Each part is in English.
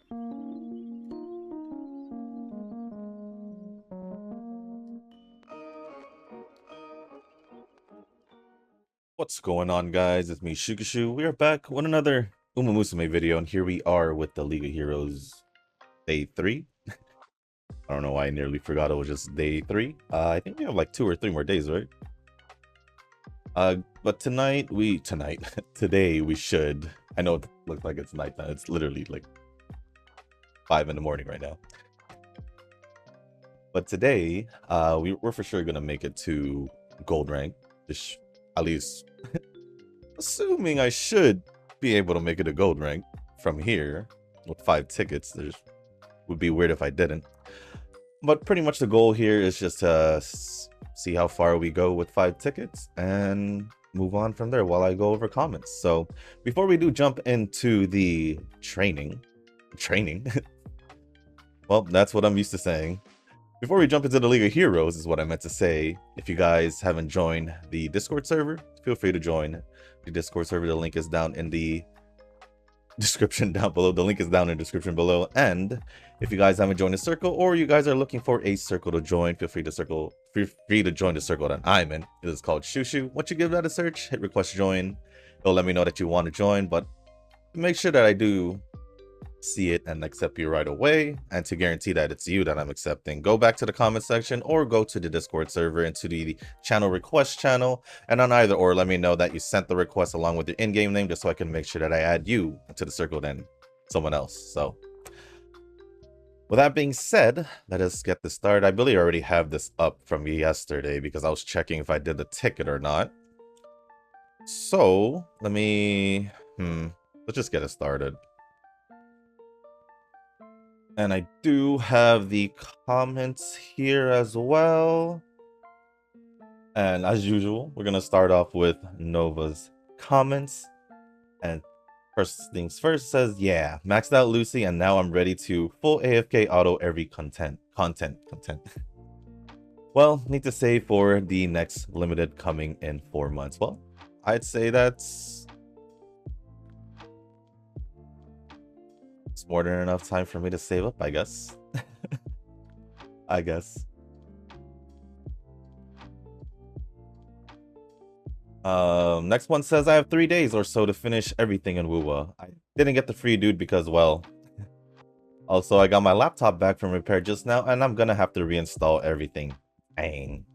What's going on, guys? It's me, Shukashu. We are back with another Musume video, and here we are with the League of Heroes Day 3. I don't know why I nearly forgot it was just Day 3. I think we have like 2 or 3 more days, right? But today we should. I know it looks like it's nighttime. It's literally like 5 in the morning right now. But today, we're for sure gonna make it to gold rank. Just at least, assuming I should be able to make it a gold rank from here with 5 tickets. There's would be weird if I didn't. But pretty much the goal here is just to see how far we go with 5 tickets and move on from there while I go over comments. So before we do jump into the training, well, that's what I'm used to saying. Before we jump into the League of Heroes is what I meant to say. If you guys haven't joined the Discord server, feel free to join the Discord server. The link is down in the description down below. The link is down in the description below. And if you guys haven't joined the circle, or you guys are looking for a circle to join, feel free to join the circle that I'm in. It is called Shushu. Once you give that a search, hit request join. It'll let me know that you want to join, but make sure that I do see it and accept you right away. And to guarantee that it's you that I'm accepting, go back to the comment section or go to the Discord server into the channel request channel, and on either or let me know that you sent the request along with your in-game name, just so I can make sure that I add you to the circle than someone else. So with that being said, let us get this started. I believe I already have this up from yesterday because I was checking if I did the ticket or not. So let me let's just get it started. And I do have the comments here as well. And as usual, we're going to start off with Nova's comments. And first things first, says, yeah, maxed out Lucy, and now I'm ready to full AFK auto every content. Well, need to save for the next limited coming in 4 months. Well, I'd say it's more than enough time for me to save up, I guess. I guess. Next one says, I have 3 days or so to finish everything in Wuwa. I didn't get the free dude because, well, also I got my laptop back from repair just now, and I'm gonna have to reinstall everything. Dang.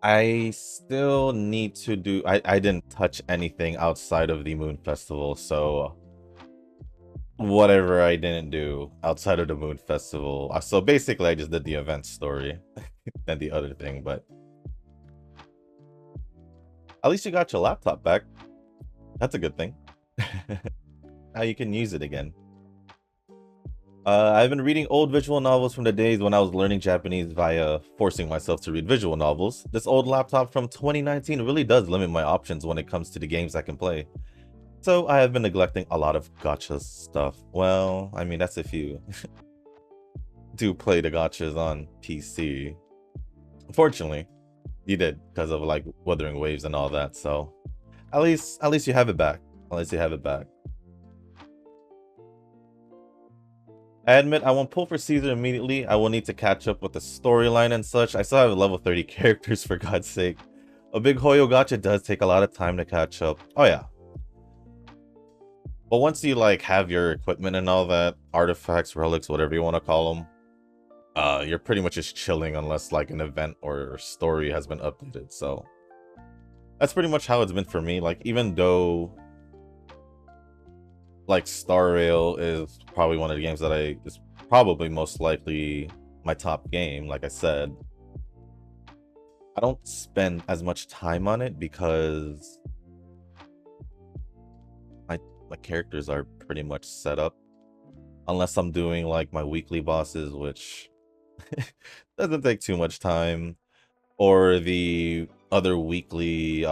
I still need to do... I didn't touch anything outside of the Moon Festival, so... whatever I didn't do outside of the Moon Festival. So basically, I just did the event story than the other thing, but... at least you got your laptop back. That's a good thing. Now you can use it again. I've been reading old visual novels from the days when I was learning Japanese via forcing myself to read visual novels. This old laptop from 2019 really does limit my options when it comes to the games I can play. So I have been neglecting a lot of gacha stuff. Well, I mean, that's if you do play the gachas on PC. Unfortunately, you did because of like Wuthering Waves and all that. So at least you have it back. At least you have it back. I admit I won't pull for Caesar immediately. I will need to catch up with the storyline and such. I still have level 30 characters, for God's sake. A big Hoyo gacha does take a lot of time to catch up. Oh yeah. But once you like have your equipment and all that, artifacts, relics, whatever you want to call them, you're pretty much just chilling unless like an event or story has been updated. So that's pretty much how it's been for me. Like, even though like Star Rail is probably one of the games that is probably most likely my top game, like I said, I don't spend as much time on it because my characters are pretty much set up, unless I'm doing like my weekly bosses, which doesn't take too much time, or the other weekly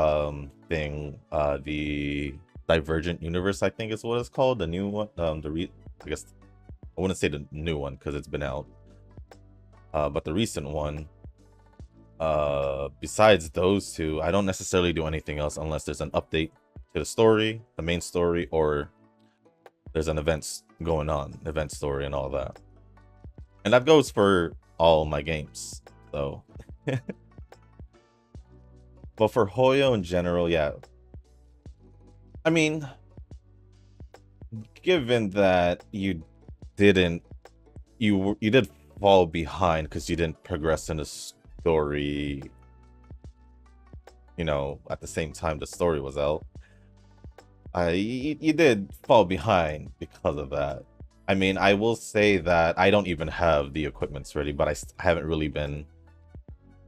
thing, the Divergent Universe, I think is what it's called, the new one. I guess I wouldn't say the new one because it's been out, but the recent one. Besides those two, I don't necessarily do anything else unless there's an update to the story, the main story, or there's an event going on, event story and all that. And that goes for all my games. So but for Hoyo in general, yeah. I mean, given that didn't you did fall behind because you didn't progress in the story, at the same time the story was out. You did fall behind because of that. I mean, I will say that I don't even have the equipments ready, but I haven't really been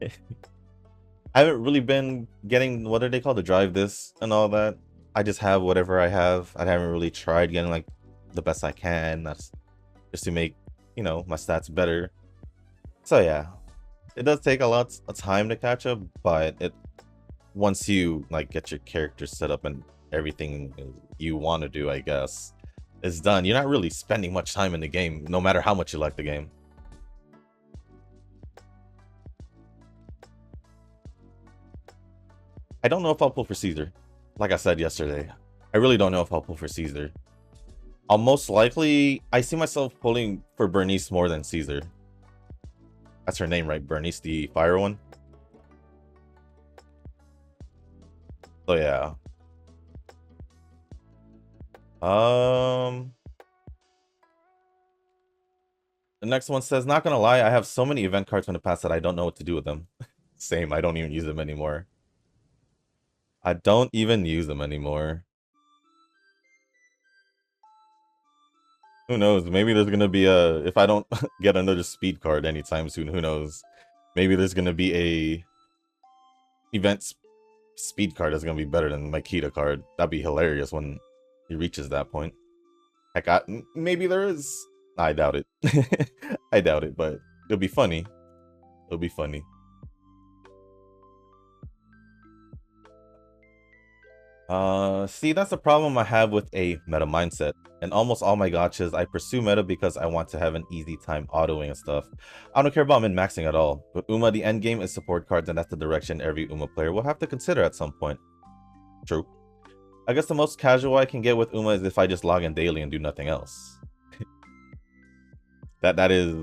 I haven't really been getting, what are they called, to drive this and all that. I just have whatever I have. I haven't really tried getting like the best I can. That's just to make, my stats better. So yeah, it does take a lot of time to catch up, but once you like get your character set up and everything you want to do, I guess, is done, you're not really spending much time in the game, no matter how much you like the game. I don't know if I'll pull for Caesar. Like I said yesterday, I really don't know if I'll pull for Caesar. I'll most likely, I see myself pulling for Bernice more than Caesar. That's her name, right? Bernice, the fire one. So yeah. The next one says, not gonna lie, I have so many event cards from the past that I don't know what to do with them. Same, I don't even use them anymore. I don't even use them anymore. Who knows? Maybe there's gonna be if I don't get another speed card anytime soon, who knows? Maybe there's gonna be a event speed card that's gonna be better than my Kita card. That'd be hilarious when he reaches that point. Heck, maybe there is. I doubt it. I doubt it, but it'll be funny. It'll be funny. See, that's the problem I have with a meta mindset. And almost all my gachas, I pursue meta because I want to have an easy time autoing and stuff. I don't care about min-maxing at all. But Uma, the end game is support cards, and that's the direction every Uma player will have to consider at some point. True. I guess the most casual I can get with Uma is if I just log in daily and do nothing else. that is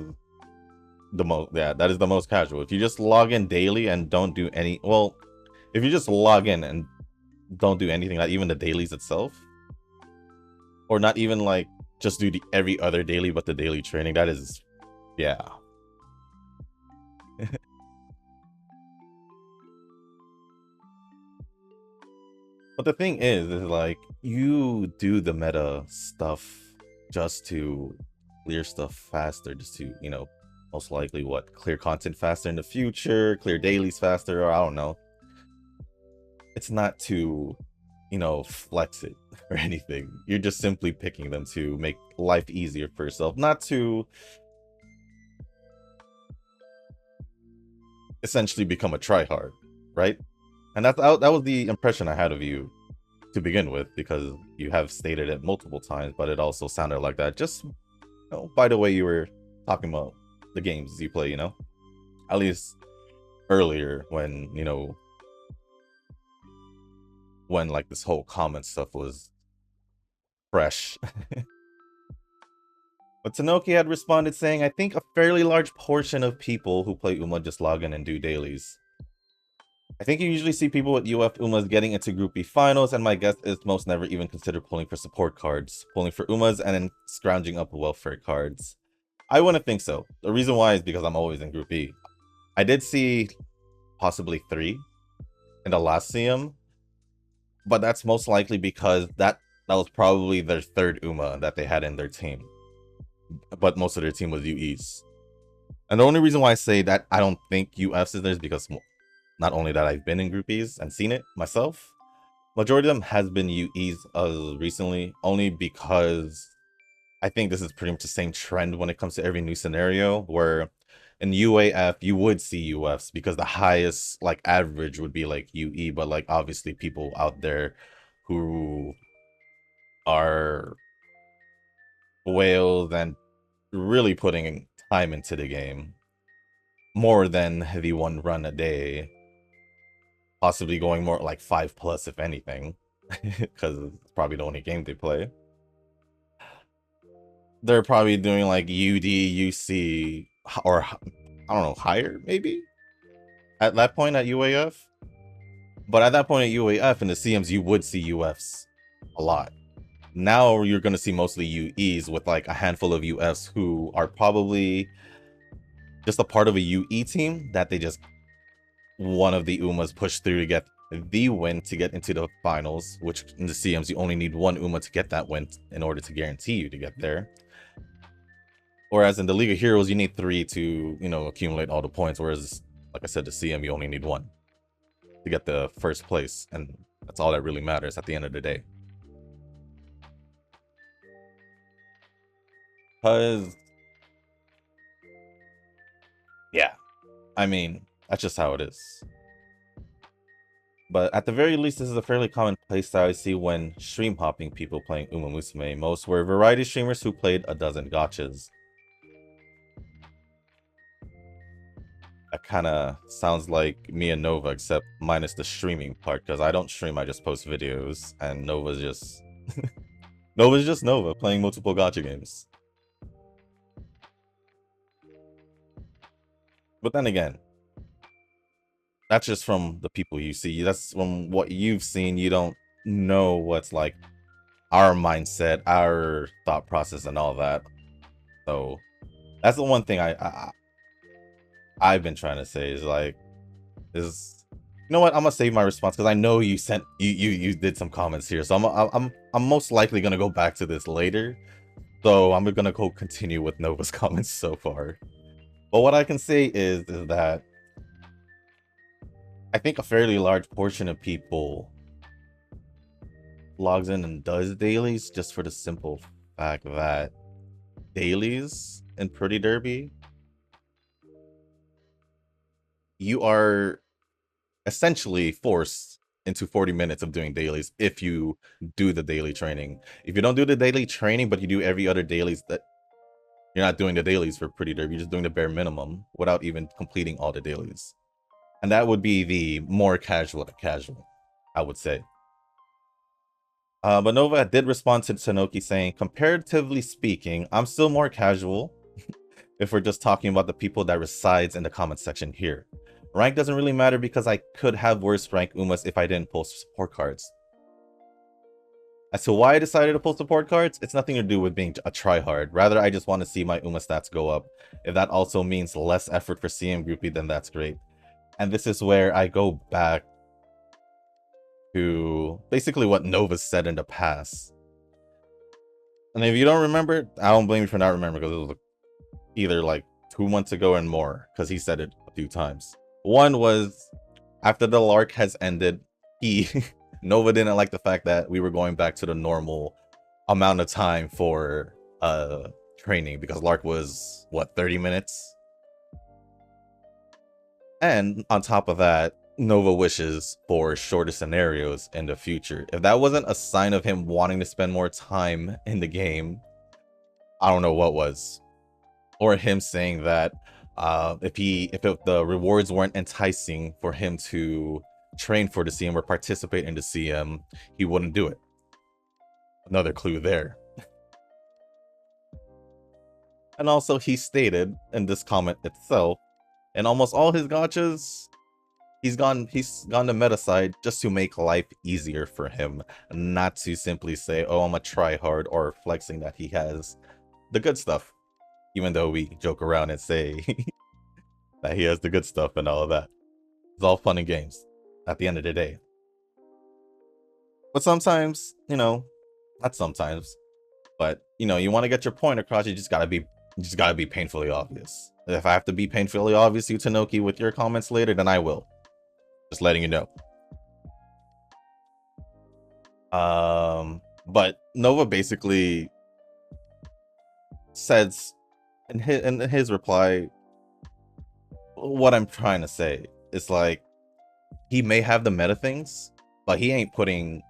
the most, yeah, that is the most casual. If you just log in daily and don't do any, well, if you just log in and don't do anything, like even the dailies itself, or not even like just do every other daily but the daily training, that is, yeah. But the thing is like, you do the meta stuff just to clear stuff faster, just to, most likely clear content faster in the future, clear dailies faster, or I don't know. It's not to, flex it or anything. You're just simply picking them to make life easier for yourself, not to essentially become a tryhard, right? And that was the impression I had of you to begin with, because you have stated it multiple times, but it also sounded like that just, by the way you were talking about the games you play, at least earlier when, when like this whole comment stuff was fresh. But Tanoki had responded saying, I think a fairly large portion of people who play Uma just log in and do dailies. I think you usually see people with UF Umas getting into Group B finals, and my guess is most never even consider pulling for support cards, pulling for Umas, and then scrounging up welfare cards. I wouldn't think so. The reason why is because I'm always in Group B. I did see possibly 3 in the last CM, but that's most likely because that was probably their 3rd Uma that they had in their team. But most of their team was UEs. And the only reason why I say that I don't think UFs is there is because not only that I've been in Group Bs and seen it myself, majority of them has been UEs recently, only because I think this is pretty much the same trend when it comes to every new scenario, where in UAF you would see UFs because the highest like average would be like UE, but like obviously people out there who are whales and really putting time into the game more than the 1 run a day, possibly going more like 5+ if anything, because it's probably the only game they play. they're probably doing like UD, UC, or I don't know, higher maybe at that point at UAF. But at that point at UAF in the CMs, you would see UFs a lot. Now you're going to see mostly UEs with like a handful of UFs who are probably just a part of a UE team that they just one of the UMAs pushed through to get the win to get into the finals, which in the CMs you only need one UMA to get that win in order to guarantee you to get there. Whereas in the League of Heroes, you need 3 to, accumulate all the points. Whereas, like I said, the CM, you only need 1 to get the first place. And that's all that really matters at the end of the day. Because, yeah, I mean, that's just how it is. But at the very least, this is a fairly common playstyle I see when stream hopping people playing Musume. Most were variety streamers who played a dozen gachas. That kind of sounds like me and Nova, except minus the streaming part, because I don't stream, I just post videos, and Nova's just... Nova's just Nova, playing multiple gacha games. But then again, that's just from the people you see. That's from what you've seen. You don't know what's like our mindset, our thought process, and all that. So that's the one thing I've been trying to say is like, you know what? I'm gonna save my response because I know you sent you did some comments here, so I'm most likely gonna go back to this later. So I'm gonna go continue with Nova's comments so far. But what I can say is that I think a fairly large portion of people logs in and does dailies just for the simple fact that dailies in Pretty Derby, you are essentially forced into 40 minutes of doing dailies if you do the daily training. If you don't do the daily training, but you do every other dailies, that you're not doing the dailies for Pretty Derby, you're just doing the bare minimum without even completing all the dailies. And that would be the more casual, I would say. But Nova did respond to Sanoki saying, comparatively speaking, I'm still more casual if we're just talking about the people that resides in the comment section here. Rank doesn't really matter because I could have worse rank Umas if I didn't post support cards. As to why I decided to post support cards, it's nothing to do with being a tryhard. Rather, I just want to see my Uma stats go up. If that also means less effort for CM Groupie, then that's great. And this is where I go back to basically what Nova said in the past. And if you don't remember, I don't blame you for not remembering because it was either like 2 months ago and more, because he said it a few times. One was after the Lark has ended, Nova didn't like the fact that we were going back to the normal amount of time for training because Lark was what, 30 minutes? And on top of that, Nova wishes for shorter scenarios in the future. If that wasn't a sign of him wanting to spend more time in the game, I don't know what was. Or him saying that if the rewards weren't enticing for him to train for the CM or participate in the CM, he wouldn't do it. Another clue there. And also he stated in this comment itself, in almost all his gachas, he's gone to meta side just to make life easier for him, not to simply say, oh, I'm a tryhard, or flexing that he has the good stuff. Even though we joke around and say that he has the good stuff and all of that. It's all fun and games at the end of the day. But sometimes, not sometimes, but you want to get your point across, you just gotta be painfully obvious. If I have to be painfully obvious, you Tanoki, with your comments later, then I will. Just letting you know. But Nova basically says in his reply, what I'm trying to say is like, he may have the meta things, but he ain't putting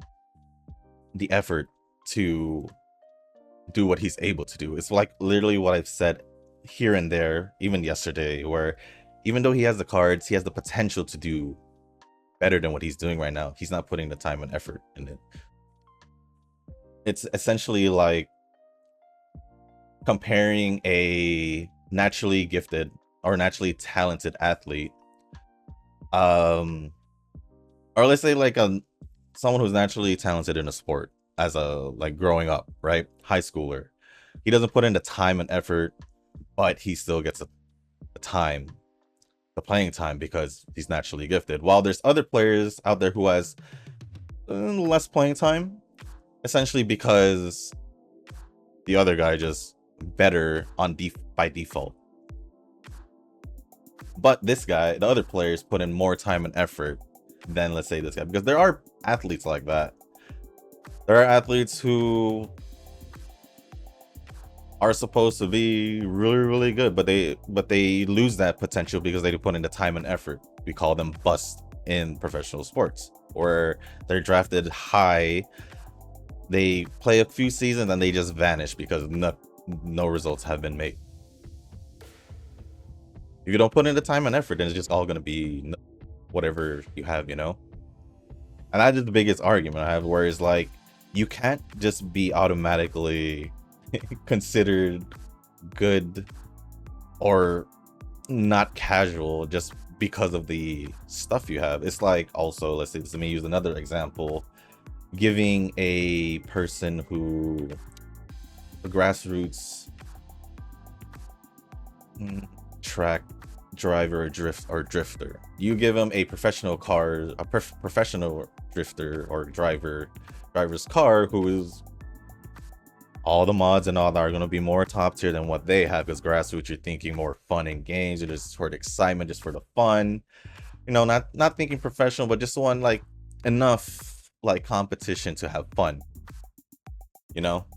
the effort to do what he's able to do. It's like literally what I've said here and there, even yesterday, where even though he has the cards, he has the potential to do better than what he's doing right now. He's not putting the time and effort in it. It's essentially like comparing a naturally gifted or naturally talented athlete, or let's say like someone who's naturally talented in a sport as a like growing up, right? High schooler. He doesn't put in the time and effort, but he still gets the time, the playing time because he's naturally gifted. While there's other players out there who has less playing time, essentially because the other guy just better on by default. But this guy, the other players, put in more time and effort than, let's say, this guy, because there are athletes like that. There are athletes who are supposed to be really, really good, but they lose that potential because they put in the time and effort. We call them bust in professional sports, where they're drafted high, they play a few seasons, and they just vanish because no results have been made. If you don't put in the time and effort, then it's just all going to be whatever you have, you know? And that is the biggest argument I have, where it's like, you can't just be automatically considered good or not casual just because of the stuff you have. It's like, also, let's say, let me use another example, giving a person who a grassroots track driver or drifter, you give him a professional car, a professional drifter or driver's car, who is all the mods and all that are going to be more top tier than what they have, because grassroots, you're thinking more fun and games, you're just for the excitement, just for the fun, you know, not thinking professional, but just one like enough like competition to have fun, you know.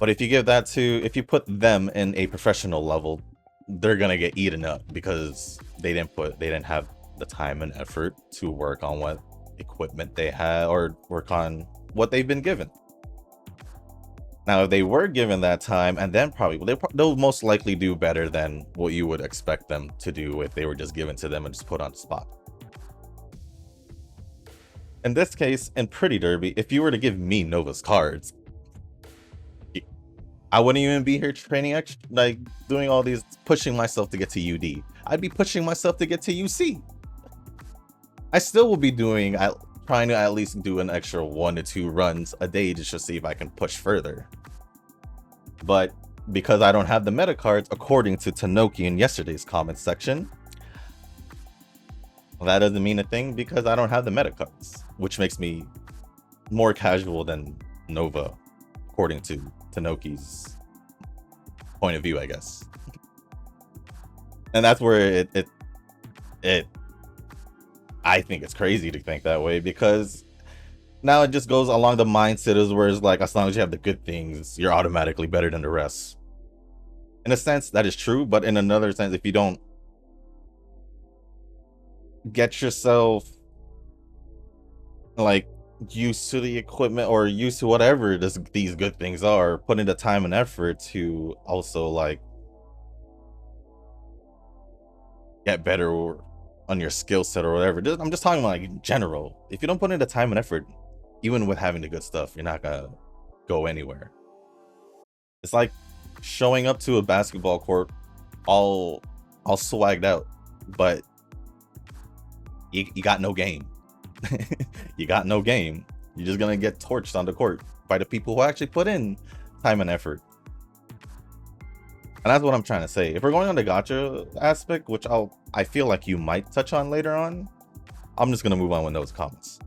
But if you give that to, if you put them in a professional level, they're gonna get eaten up because they didn't have the time and effort to work on what equipment they had or work on what they've been given. Now, if they were given that time, and then they'll most likely do better than what you would expect them to do if they were just given to them and just put on the spot. In this case, in Pretty Derby, if you were to give me Nova's cards, I wouldn't even be here training, like doing all these, pushing myself to get to UD. I'd be pushing myself to get to UC. I still will be trying to at least do an extra 1 to 2 runs a day just to see if I can push further. But because I don't have the meta cards, according to Tanoki in yesterday's comments section, well, that doesn't mean a thing because I don't have the meta cards, which makes me more casual than Nova, according to Tanoki's point of view, I guess. And that's where I think it's crazy to think that way, because now it just goes along the mindset is where it's like, as long as you have the good things, you're automatically better than the rest. In a sense, that is true, but in another sense, if you don't get yourself like used to the equipment or used to whatever these good things are, put in the time and effort to also like get better on your skill set or whatever. I'm just talking about like in general. If you don't put in the time and effort, even with having the good stuff, you're not gonna go anywhere. It's like showing up to a basketball court all swagged out, but you got no game. You got no game. You're just gonna get torched on the court by the people who actually put in time and effort. And that's what I'm trying to say. If we're going on the gacha aspect, which I feel like you might touch on later on, I'm just gonna move on with those comments.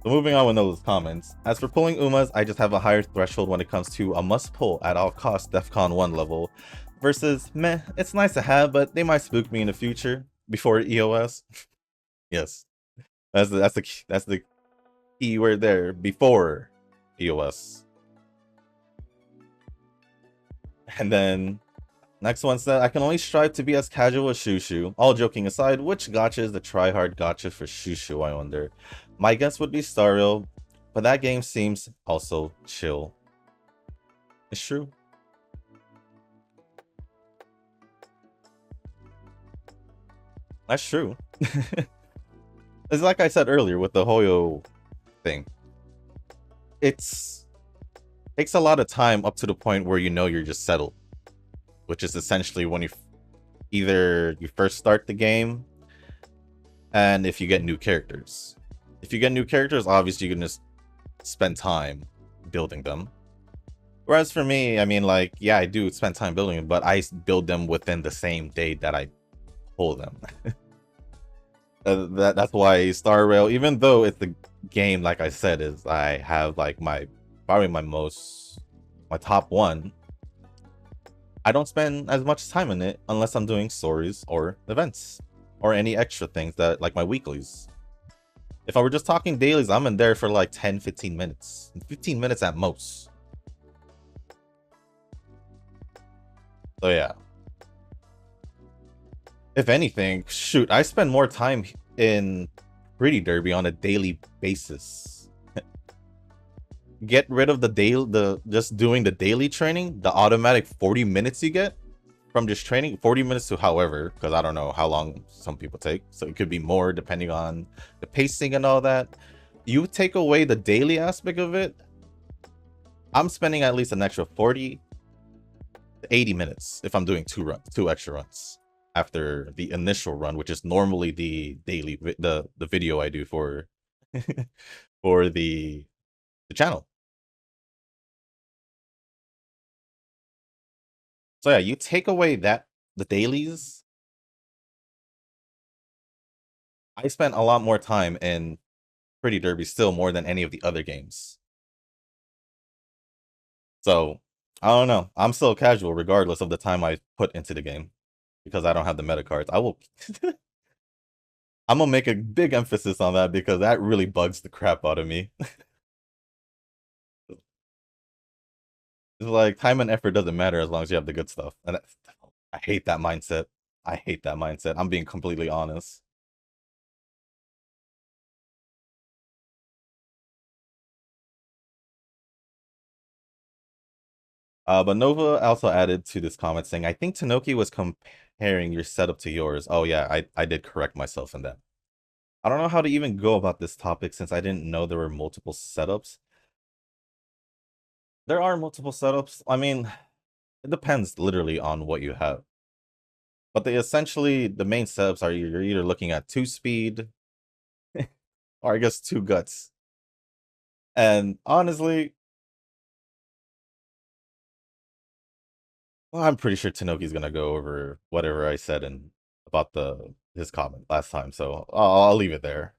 So moving on with those comments. As for pulling Umas, I just have a higher threshold when it comes to a must pull at all costs DEFCON 1 level versus meh, it's nice to have, but they might spook me in the future before EOS. Yes. That's the key word there, before EOS. And then next one said, I can only strive to be as casual as Shushu. All joking aside, which gacha is the try-hard gacha for Shushu, I wonder? My guess would be Stario, but that game seems also chill. It's true. That's true. It's like I said earlier with the Hoyo thing. It's Takes a lot of time up to the point where you know you're just settled, which is essentially when either you first start the game and if you get new characters. If you get new characters, obviously you can just spend time building them. Whereas for me, I mean, like, yeah, I do spend time building them, but I build them within the same day that I pull them. That's why Star Rail, even though it's the game, like I said, is I have like probably my top one. I don't spend as much time in it unless I'm doing stories or events or any extra things that like my weeklies. If I were just talking dailies, I'm in there for like 10, 15 minutes. 15 minutes at most. So yeah. If anything, shoot, I spend more time in Pretty Derby on a daily basis. Get rid of the just doing the daily training, the automatic 40 minutes you get from just training, 40 minutes to however, because I don't know how long some people take. So it could be more depending on the pacing and all that. You take away the daily aspect of it, I'm spending at least an extra 40 to 80 minutes if I'm doing two extra runs after the initial run, which is normally the daily the video I do for for the channel. So yeah, you take away the dailies. I spent a lot more time in Pretty Derby still more than any of the other games. So I don't know. I'm still casual regardless of the time I put into the game because I don't have the meta cards. I will. I'm gonna make a big emphasis on that because that really bugs the crap out of me. It's like time and effort doesn't matter as long as you have the good stuff. And I hate that mindset. I hate that mindset. I'm being completely honest. But Nova also added to this comment saying, I think Tanoki was comparing your setup to yours. Oh yeah, I did correct myself in that. I don't know how to even go about this topic since I didn't know there were multiple setups. There are multiple setups. I mean, it depends literally on what you have. But the main setups are you're either looking at 2 speed or I guess 2 guts. And honestly, well, I'm pretty sure Tanoki's gonna go over whatever I said in about his comment last time, so I'll leave it there.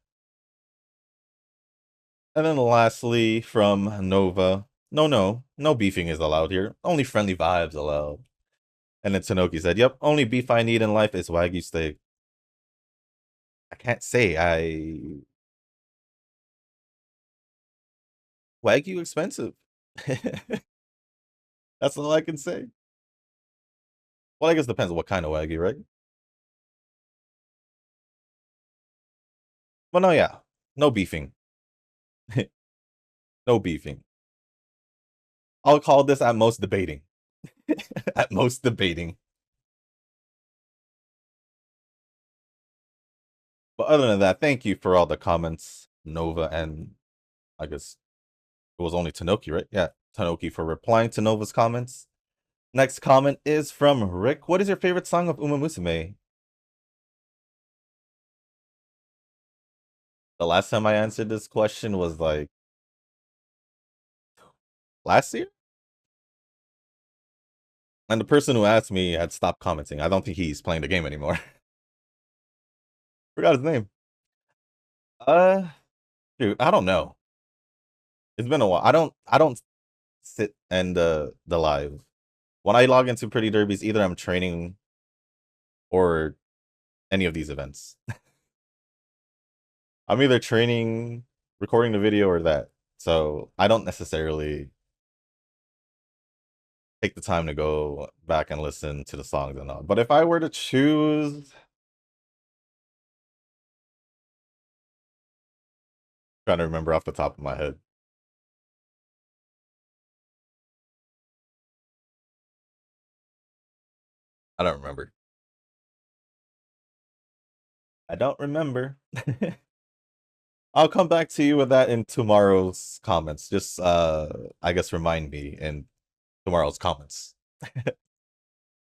And then lastly, from Nova, no beefing is allowed here. Only friendly vibes allowed. And then Tanoki said, "Yep, only beef I need in life is Wagyu steak." I can't say Wagyu expensive. That's all I can say. Well, I guess it depends on what kind of Wagyu, right? But no, yeah, no beefing, no beefing. I'll call this at most debating. At most debating. But other than that, thank you for all the comments, Nova, and I guess it was only Tanoki, right? Yeah, Tanoki for replying to Nova's comments. Next comment is from Rick. What is your favorite song of Uma Musume? The last time I answered this question was like last year? And the person who asked me had stopped commenting. I don't think he's playing the game anymore. Forgot his name. Uh Dude, I don't know. It's been a while. I don't sit and the live. When I log into Pretty Derbies, either I'm training or any of these events. I'm either training, recording the video, or that. So I don't necessarily take the time to go back and listen to the songs and all. But if I were to choose, trying to remember off the top of my head. I don't remember. I don't remember. I'll come back to you with that in tomorrow's comments. Just I guess remind me in tomorrow's comments.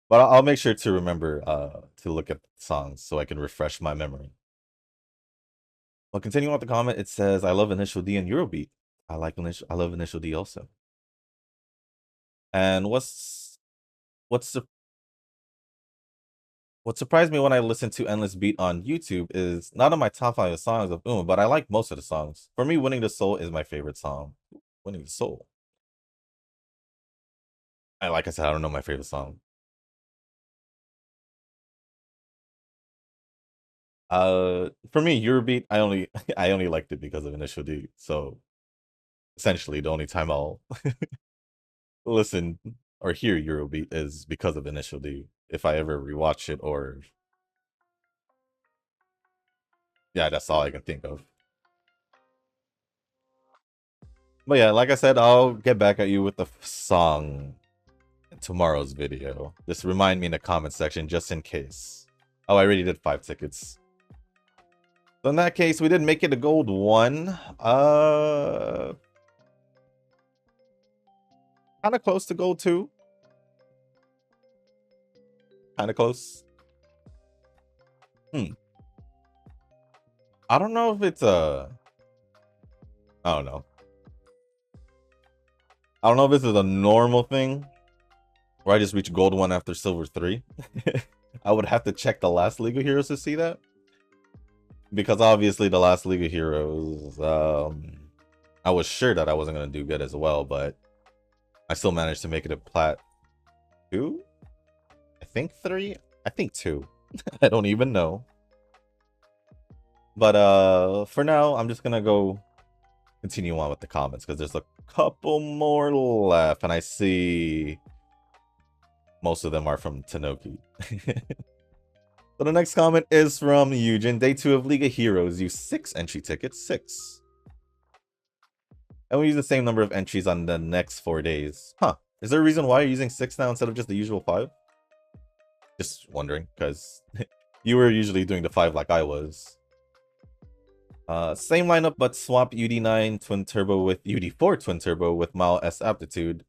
But I'll make sure to remember to look at the songs so I can refresh my memory. Well, continuing with the comment, it says, "I love Initial D and Eurobeat. I love Initial D also." And what's what surprised me when I listened to Endless Beat on YouTube is not on my top 5 songs of Uma, but I like most of the songs. For me, Winning the Soul is my favorite song. Winning the Soul. Like I said, I don't know my favorite song. For me, Eurobeat, I only liked it because of Initial D. So essentially, the only time I'll listen or hear Eurobeat is because of Initial D. If I ever rewatch it, or yeah, that's all I can think of. But yeah, like I said, I'll get back at you with the song in tomorrow's video. Just remind me in the comment section just in case. Oh, I already did 5 tickets. So in that case, we did make it a gold 1. Kind of close to gold 2. Kind of close. I don't know if it's I don't know. I don't know if this is a normal thing where I just reach gold 1 after silver 3. I would have to check the last League of Heroes to see that. Because obviously the last League of Heroes, I was sure that I wasn't going to do good as well, but I still managed to make it a Plat 2? I think 3? I think 2. I don't even know. But for now, I'm just going to go continue on with the comments because there's a couple more left, and I see most of them are from Tanoki. So the next comment is from Eugen. Day 2 of League of Heroes. Use 6 entry tickets. 6. And we use the same number of entries on the next 4 days. Huh. Is there a reason why you're using 6 now instead of just the usual 5? Just wondering, because you were usually doing the 5 like I was. Same lineup, but swap UD9 Twin Turbo with UD4 Twin Turbo with Mile S Aptitude.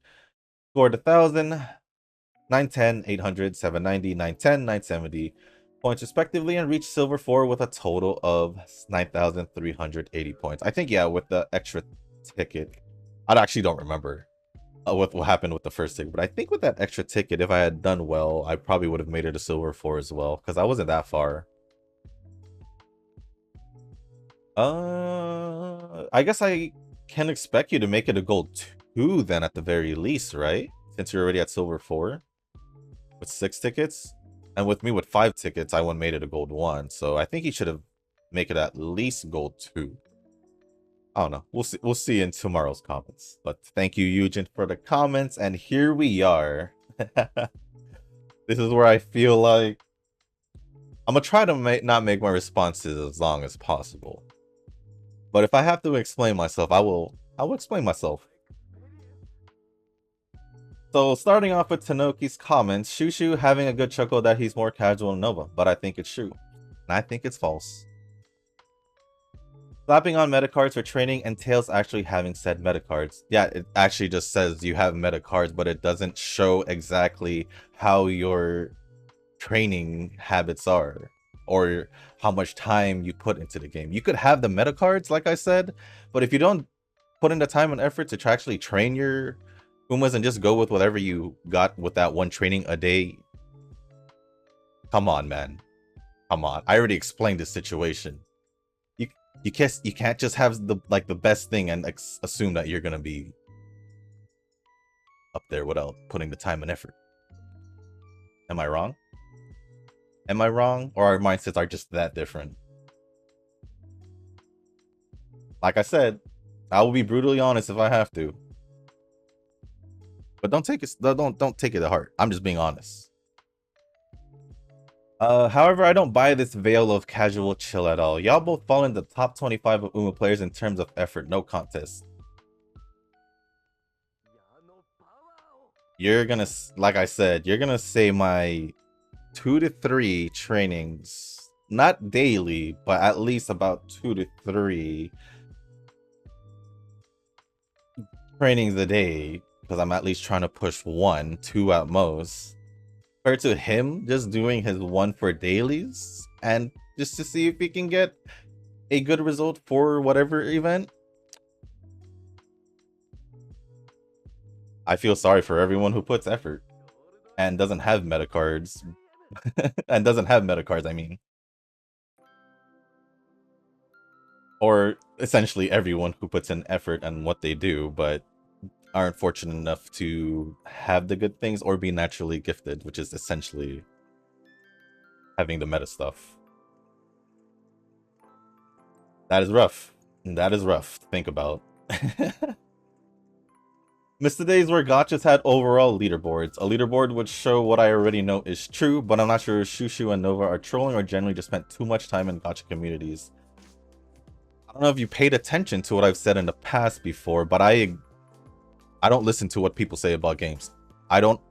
Scored 1,000, 910, 800, 790, 910, 970 points respectively, and reached silver 4 with a total of 9,380 points. I think, yeah, with the extra ticket, I actually don't remember what happened with the first ticket, but I think with that extra ticket, if I had done well, I probably would have made it a silver 4 as well, because I wasn't that far. I guess I can expect you to make it a gold 2 then at the very least, right? Since you're already at silver 4 with 6 tickets. And with me with 5 tickets, I made it a gold 1. So I think he should have make it at least gold 2. I don't know. We'll see in tomorrow's comments. But thank you, Eugen, for the comments. And here we are. This is where I feel like I'm gonna try to not make my responses as long as possible. But if I have to explain myself, I will explain myself. So starting off with Tanoki's comments, Shushu having a good chuckle that he's more casual than Nova, but I think it's true. And I think it's false. Slapping on meta cards for training entails actually having said meta cards. Yeah, it actually just says you have meta cards, but it doesn't show exactly how your training habits are or how much time you put into the game. You could have the meta cards, like I said, but if you don't put in the time and effort to actually train your Umas and just go with whatever you got with that one training a day, come on, man. Come on. I already explained the situation. You can't just have the best thing and assume that you're gonna be up there without putting the time and effort. Am I wrong? Am I wrong? Or our mindsets are just that different? Like I said, I will be brutally honest if I have to. But don't take it to heart. I'm just being honest. However, I don't buy this veil of casual chill at all. Y'all both fall in the top 25 of Uma players in terms of effort, no contest. You're gonna, like I said, you're gonna say my 2 to 3 trainings not daily, but at least about 2 to 3 trainings a day, because I'm at least trying to push 1, 2 at most. Compared to him just doing his 1 for dailies and just to see if he can get a good result for whatever event. I feel sorry for everyone who puts effort and doesn't have meta cards. And doesn't have meta cards, I mean. Or essentially everyone who puts in effort and what they do, but aren't fortunate enough to have the good things or be naturally gifted, which is essentially having the meta stuff. That is rough. That is rough to think about. Missed the days where gachas had overall leaderboards. A leaderboard would show what I already know is true, but I'm not sure if Shushu and Nova are trolling or generally just spent too much time in gacha communities. I don't know if you paid attention to what I've said in the past before, but I don't listen to what people say about games. I don't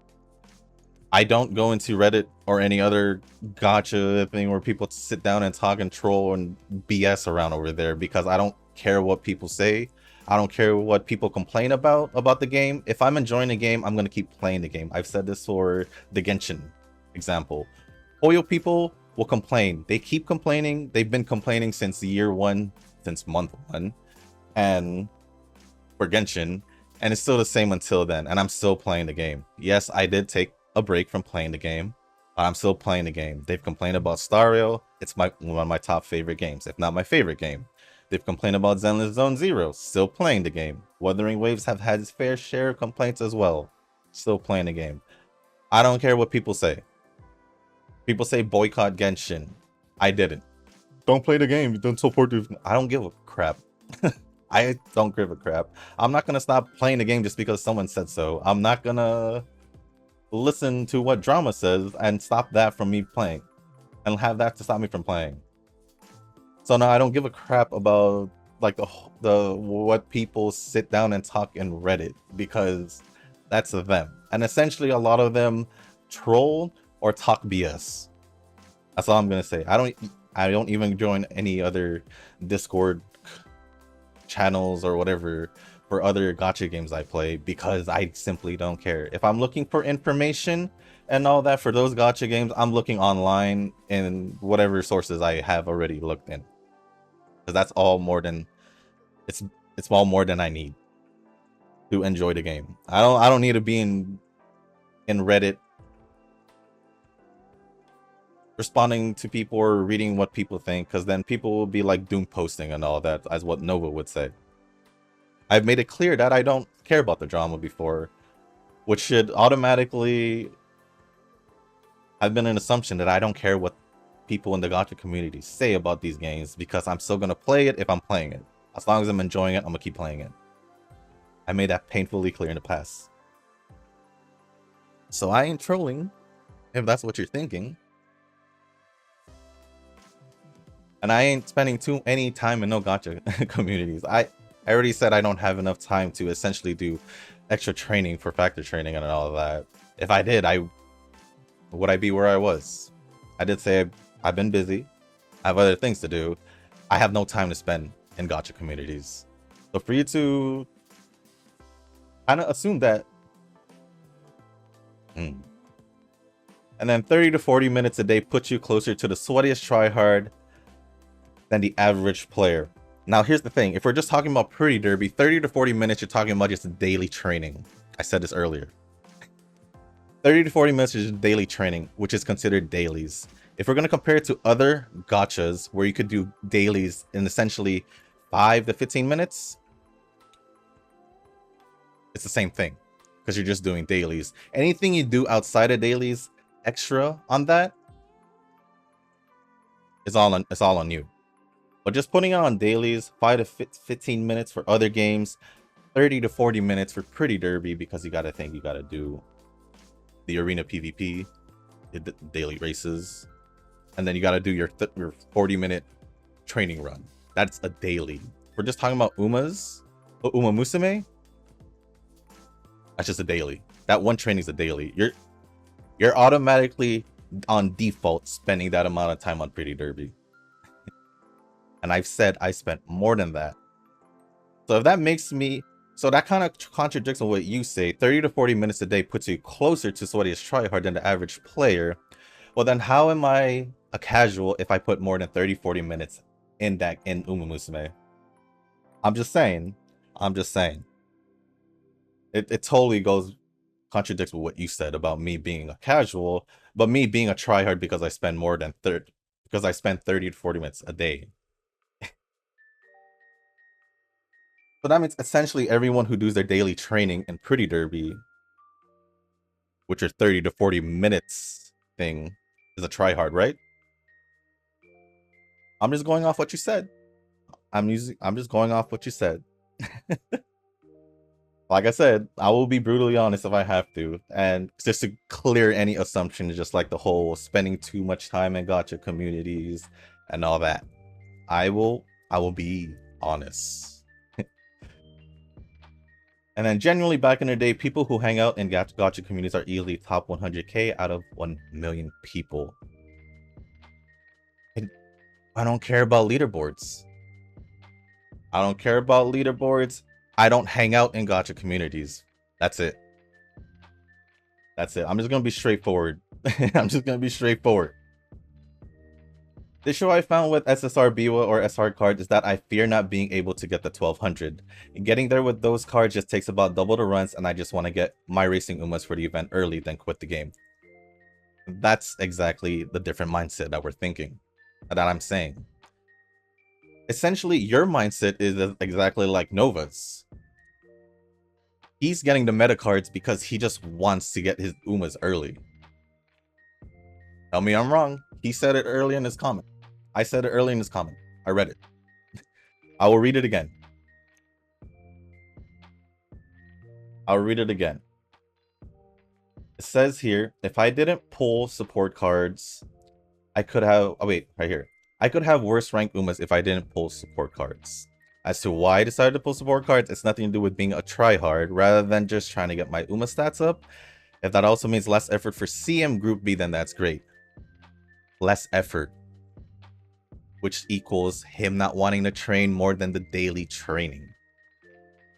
go into Reddit or any other gacha thing where people sit down and talk and troll and BS around over there, because I don't care what people say. I don't care what people complain about the game. If I'm enjoying the game, I'm going to keep playing the game. I've said this for the Genshin example. Oyo people will complain. They keep complaining. They've been complaining since year 1, since month 1, and for Genshin, and it's still the same until then, and I'm still playing the game. Yes, I did take a break from playing the game, but I'm still playing the game. They've complained about Stario. It's one of my top favorite games, if not my favorite game. They've complained about Zenless Zone Zero. Still playing the game. Wuthering Waves have had its fair share of complaints as well. Still playing the game. I don't care what people say. People say boycott Genshin. I didn't. Don't play the game. You don't support it. I don't give a crap. I don't give a crap. I'm not going to stop playing the game just because someone said so. I'm not going to listen to what drama says and stop that from me playing. And have that to stop me from playing. So no, I don't give a crap about like the what people sit down and talk in Reddit, because that's them. And essentially a lot of them troll or talk BS. That's all I'm gonna say. I don't even join any other Discord channels or whatever for other gacha games I play, because I simply don't care. If I'm looking for information and all that for those gacha games, I'm looking online in whatever sources I have already looked in. Because that's all more than it's all more than I need to enjoy the game. I don't need to be in Reddit responding to people or reading what people think, because then people will be like doom posting and all that, as what Nova would say. I've made it clear that I don't care about the drama before, which should automatically have been an assumption that I don't care what people in the gacha community say about these games, because I'm still gonna play it if I'm playing it. As long as I'm enjoying it, I'm gonna keep playing it. I made that painfully clear in the past. So I ain't trolling, if that's what you're thinking. And I ain't spending any time in no gacha communities. I already said I don't have enough time to essentially do extra training for factor training and all of that. If I did, would I be where I was? I did say I've been busy. I have other things to do. I have no time to spend in gacha communities. So for you to kind of assume that, and then 30 to 40 minutes a day puts you closer to the sweatiest tryhard than the average player. Now here's the thing, if we're just talking about Pretty Derby, 30 to 40 minutes, you're talking about just daily training. I said this earlier. 30 to 40 minutes is daily training, which is considered dailies. If we're going to compare it to other gachas where you could do dailies in essentially 5 to 15 minutes, it's the same thing, because you're just doing dailies. Anything you do outside of dailies, extra on that, it's all on you. But just putting on dailies, 5 to 15 minutes for other games, 30 to 40 minutes for Pretty Derby, because you got to think you got to do the arena PvP, the daily races, and then you got to do your 40-minute training run. That's a daily. We're just talking about Uma Musume. That's just a daily. That one training is a daily. You're automatically on default spending that amount of time on Pretty Derby. And I've said I spent more than that. So if that makes me... So that kind of contradicts on what you say. 30 to 40 minutes a day puts you closer to somebody as tryhard than the average player. Well, then how am I a casual if I put more than 30-40 minutes in Musume? I'm just saying. It totally contradicts with what you said about me being a casual, but me being a tryhard because I spend more than 30 to 40 minutes a day. So that means essentially everyone who does their daily training in Pretty Derby, which are 30 to 40 minutes thing, is a tryhard, right? I'm just going off what you said. I'm just going off what you said. Like I said, I will be brutally honest if I have to. And just to clear any assumptions, just like the whole spending too much time in gacha communities and all that. I will be honest. And then generally back in the day, people who hang out in gacha communities are easily top 100k out of 1 million people. And I don't care about leaderboards. I don't hang out in gacha communities. That's it. I'm just gonna be straightforward. The issue I found with SSR Biwa or SR cards is that I fear not being able to get the 1200. Getting there with those cards just takes about double the runs, and I just want to get my racing Umas for the event early, then quit the game. That's exactly the different mindset that we're thinking, that I'm saying. Essentially, your mindset is exactly like Nova's. He's getting the meta cards because he just wants to get his Umas early. Tell me I'm wrong. He said it early in his comment. I said it early in his comment. I read it. I will read it again. It says here, if I didn't pull support cards, I could have... Oh, wait, right here. I could have worse ranked Umas if I didn't pull support cards. As to why I decided to pull support cards, it's nothing to do with being a tryhard, rather than just trying to get my Uma stats up. If that also means less effort for CM Group B, then that's great. Less effort, which equals him not wanting to train more than the daily training.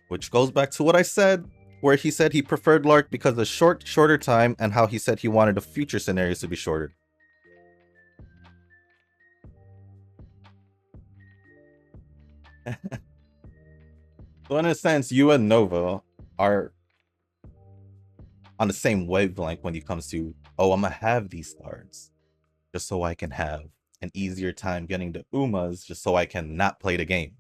Which goes back to what I said, where he said he preferred Lark because of shorter time, and how he said he wanted the future scenarios to be shorter. So in a sense, you and Nova are on the same wavelength when it comes to, oh, I'm gonna have these cards just so I can have an easier time getting the Umas, just so I can not play the game.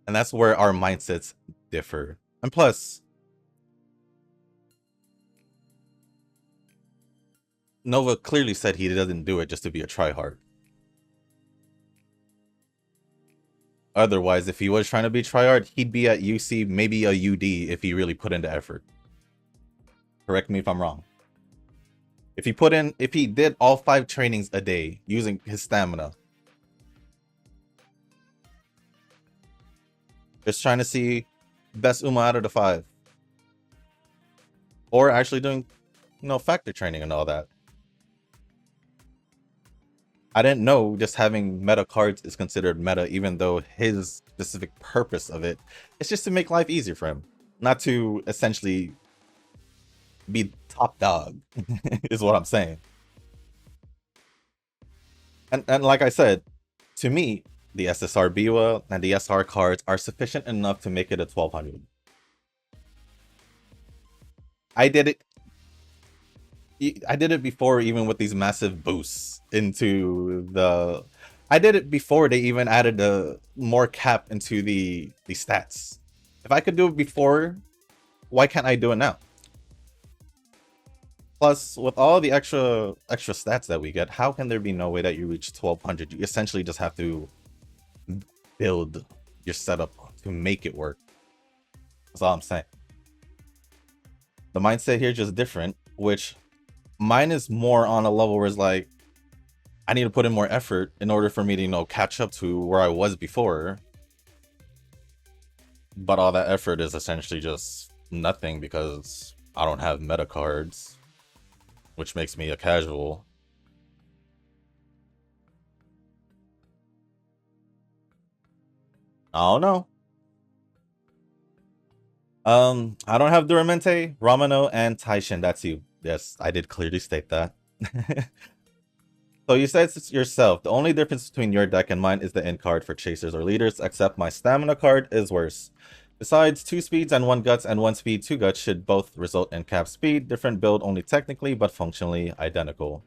And that's where our mindsets differ. And plus, Nova clearly said he doesn't do it just to be a tryhard. Otherwise, if he was trying to be tryhard, he'd be at UC, maybe a UD, if he really put in the effort. Correct me if I'm wrong. If he did all 5 trainings a day using his stamina, just trying to see best Uma out of the 5, or actually doing, factor training and all that. I didn't know just having meta cards is considered meta, even though his specific purpose of it is just to make life easier for him, not to essentially be top dog, is what I'm saying. And like I said, to me, the SSR Biwa and the SR cards are sufficient enough to make it a 1200. I did it before, even with these massive boosts into the... I did it before they even added more cap into the stats. If I could do it before, why can't I do it now? Plus, with all the extra stats that we get, how can there be no way that you reach 1200? You essentially just have to build your setup to make it work. That's all I'm saying. The mindset here is just different, which mine is more on a level where it's like, I need to put in more effort in order for me to, catch up to where I was before. But all that effort is essentially just nothing because I don't have meta cards, which makes me a casual. I don't know. I don't have Duramente, Ramano, and Taishin. That's you. Yes, I did clearly state that. So you said yourself, the only difference between your deck and mine is the end card for chasers or leaders, except my stamina card is worse. Besides, 2 speeds and 1 guts and 1 speed, 2 guts should both result in cap speed. Different build only technically, but functionally identical.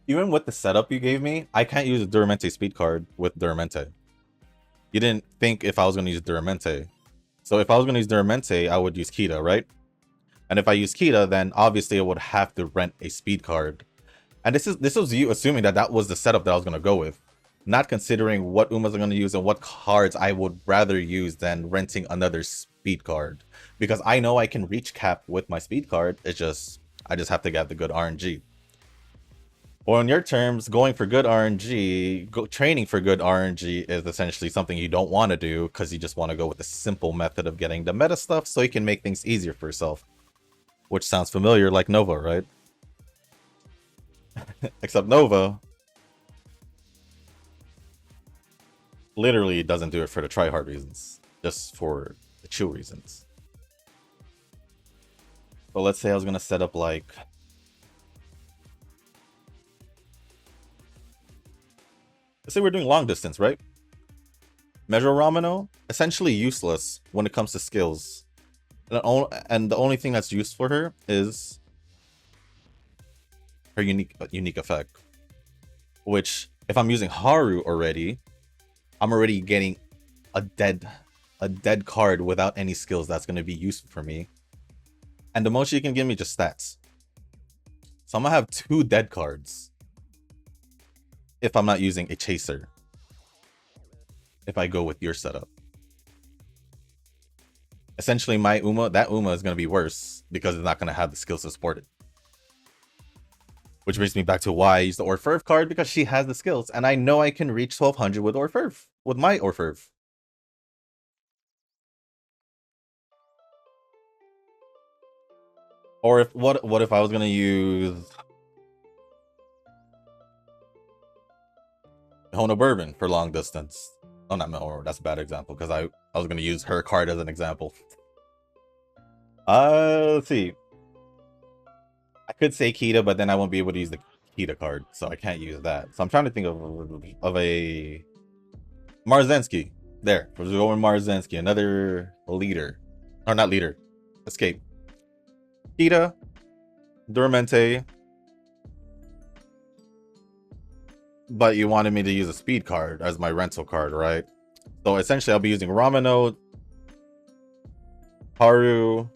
Even with the setup you gave me, I can't use a Duramente speed card with Duramente. You didn't think if I was going to use Duramente. So if I was going to use Duramente, I would use Kita, right? And if I use Kita, then obviously I would have to rent a speed card. And this was you assuming that that was the setup that I was going to go with. Not considering what Umas I'm going to use and what cards I would rather use than renting another speed card. Because I know I can reach cap with my speed card. It's just, I just have to get the good RNG. Or in your terms, going for good RNG, training for good RNG is essentially something you don't want to do because you just want to go with the simple method of getting the meta stuff so you can make things easier for yourself. Which sounds familiar, like Nova, right? Except Nova literally doesn't do it for the try-hard reasons, just for the chill reasons. But let's say I was going to set up like... Let's say we're doing long distance, right? Measure Ramino, essentially useless when it comes to skills. And the only thing that's used for her is her unique effect. Which, if I'm using Haru already, I'm already getting a dead card without any skills that's going to be useful for me. And the most you can give me just stats. So I'm going to have 2 dead cards if I'm not using a chaser. If I go with your setup. Essentially, my that Uma is going to be worse because it's not going to have the skills to support it. Which brings me back to why I use the Orferv card, because she has the skills. And I know I can reach 1200 with Orferv. With my Orferv. Or if what if I was going to use Hono Bourbon for long distance? Oh, not Melor. That's a bad example because I was going to use her card as an example. Let's see. I could say Kita, but then I won't be able to use the Kita card, so I can't use that. So I'm trying to think of a Marzensky. There, we're going Marzensky, another leader, or not leader, escape. Kita, Duramente, but you wanted me to use a speed card as my rental card, right? So essentially, I'll be using Ramino, Haru,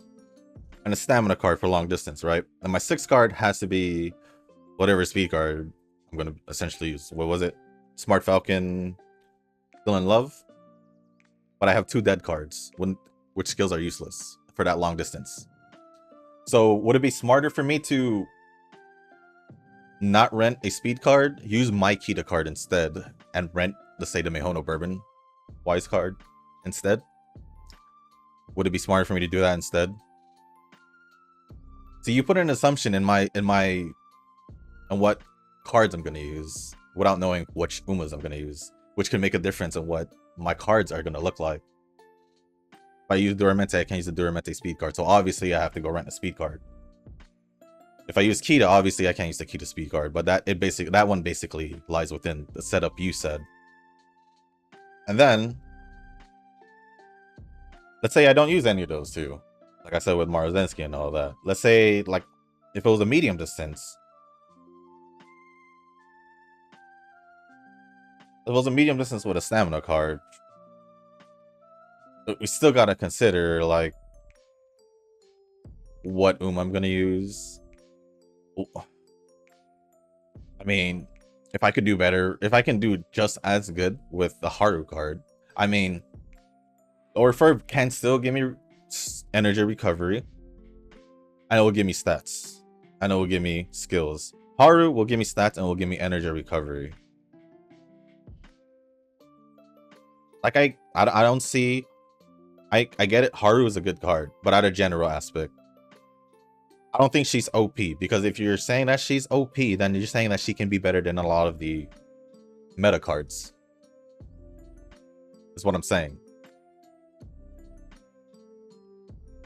and a stamina card for long distance, right? And my 6th card has to be whatever speed card I'm going to essentially use. What was it? Smart Falcon, Still in Love. But I have 2 dead cards, which skills are useless for that long distance. So would it be smarter for me to not rent a speed card, use my Kita card instead, and rent, let's say, the Mihono Bourbon Wise card instead? Would it be smarter for me to do that instead? So you put an assumption in what cards I'm going to use without knowing which Umas I'm going to use, which can make a difference in what my cards are going to look like. If I use Duramente, I can't use the Duramente speed card, so obviously I have to go rent a speed card. If I use Kita, obviously I can't use the Kita speed card, but that one basically lies within the setup you said. And then, let's say I don't use any of those 2. Like I said with Marzensky and all that. Let's say, like, if it was a medium distance. If it was a medium distance with a stamina card. But we still gotta consider, like, what I'm gonna use. I mean, if I could do better, if I can do just as good with the Haru card, I mean, Orferv can still give me energy recovery, and it will give me stats, and it will give me skills. Haru will give me stats and will give me energy recovery. Like I don't see. I get it. Haru is a good card, but at a general aspect, I don't think she's OP, because if you're saying that she's OP, then you're saying that she can be better than a lot of the meta cards. Is what I'm saying.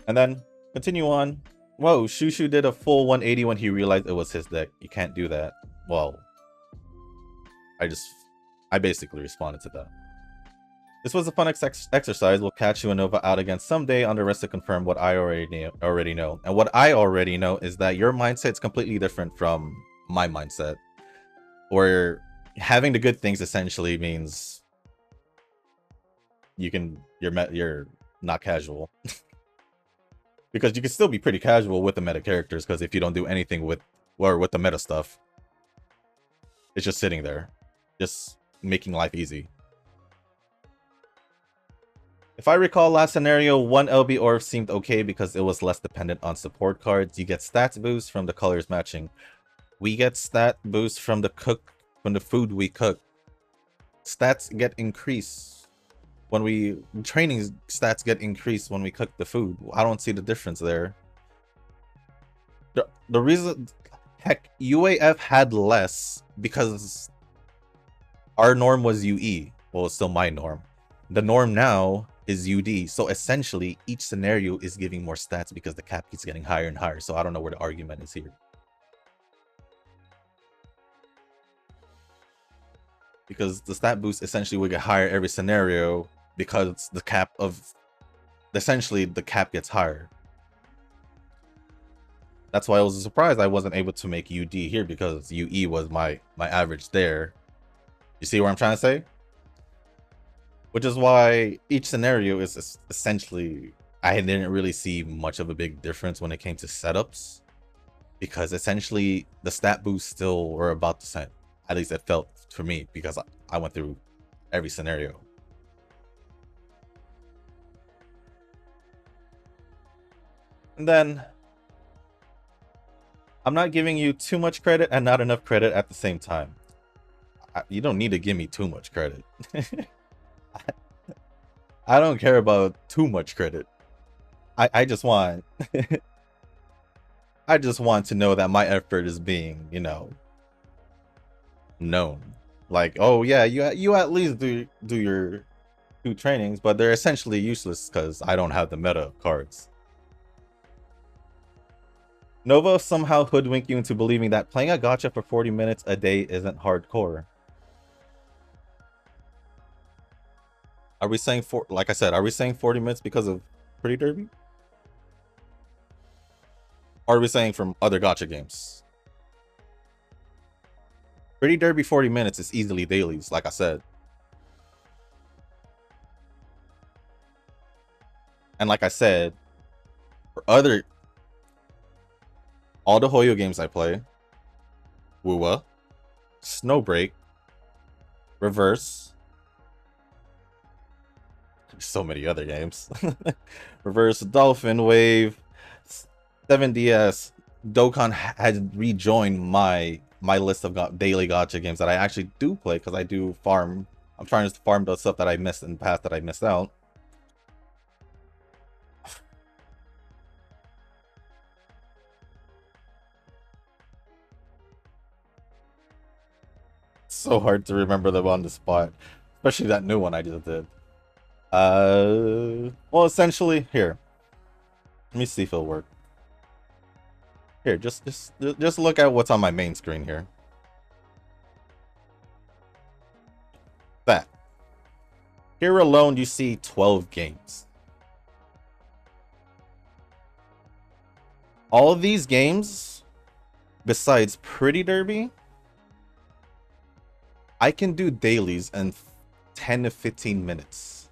And then continue on. Whoa, Shushu did a full 180 when he realized it was his deck. You can't do that. Well, I basically responded to that. This was a fun exercise. We'll catch you and Nova out again someday on the rest to confirm what I already know. And what I already know is that your mindset's completely different from my mindset. Where having the good things essentially means you're not casual. Because you can still be pretty casual with the meta characters, because if you don't do anything with the meta stuff, it's just sitting there, just making life easy. If I recall last scenario, one LB Orb seemed okay because it was less dependent on support cards. You get stats boost from the colors matching. We get stat boost from the food we cook. Stats get increased when training stats get increased when we cook the food. I don't see the difference there. The reason, heck, UAF had less because our norm was UE. Well, it's still my norm. The norm now is UD. So essentially, each scenario is giving more stats because the cap keeps getting higher and higher. So I don't know where the argument is here. Because the stat boost essentially will get higher every scenario because the cap gets higher. That's why I was surprised I wasn't able to make UD here, because UE was my average there. You see what I'm trying to say? Which is why each scenario is essentially, I didn't really see much of a big difference when it came to setups, because essentially the stat boosts still were about the same. At least it felt for me, because I went through every scenario. And then I'm not giving you too much credit and not enough credit at the same time. You don't need to give me too much credit. I don't care about too much credit. I just want I just want to know that my effort is being, known. Like, oh yeah, you at least do your 2 trainings, but they're essentially useless because I don't have the meta cards. Nova somehow hoodwinked you into believing that playing a gacha for 40 minutes a day isn't hardcore. Are we saying like I said, are we saying 40 minutes because of Pretty Derby? Or are we saying from other gacha games? Pretty Derby 40 minutes is easily dailies, like I said. And like I said, for all the Hoyo games I play, Wuwa, Snowbreak, Reverse, so many other games. Reverse, Dolphin, Wave, 7DS, Dokkan had rejoined my list of daily gacha games that I actually do play, because I do farm. I'm trying to farm the stuff that I missed in the past that I missed out. So hard to remember them on the spot, especially that new one I just did. Well, essentially, here. Let me see if it'll work. Here, just look at what's on my main screen here. That. Here alone, you see 12 games. All of these games, besides Pretty Derby, I can do dailies in 10 to 15 minutes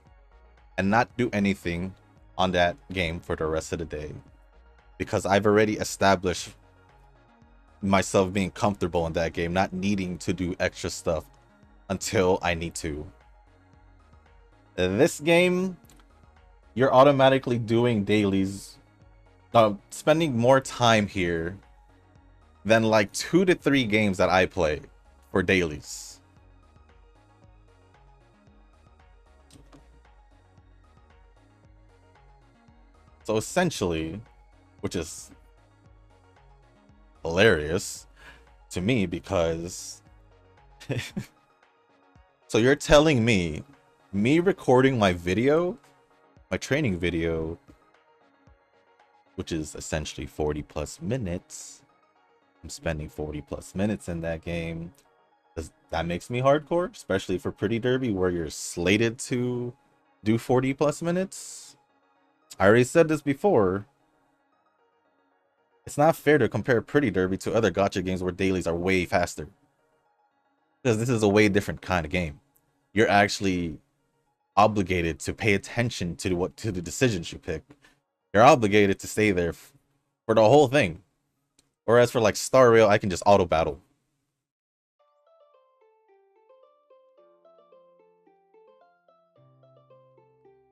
and not do anything on that game for the rest of the day, because I've already established myself being comfortable in that game, not needing to do extra stuff until I need to. This game, you're automatically doing dailies, spending more time here than like 2 to 3 games that I play for dailies. So essentially, which is hilarious to me because so you're telling me recording my video, my training video, which is essentially 40 plus minutes. I'm spending 40 plus minutes in that game. That makes me hardcore, especially for Pretty Derby where you're slated to do 40 plus minutes. I already said this before. It's not fair to compare Pretty Derby to other gacha games where dailies are way faster. Because this is a way different kind of game. You're actually obligated to pay attention to the decisions you pick. You're obligated to stay there for the whole thing. Whereas for like Star Rail, I can just auto battle.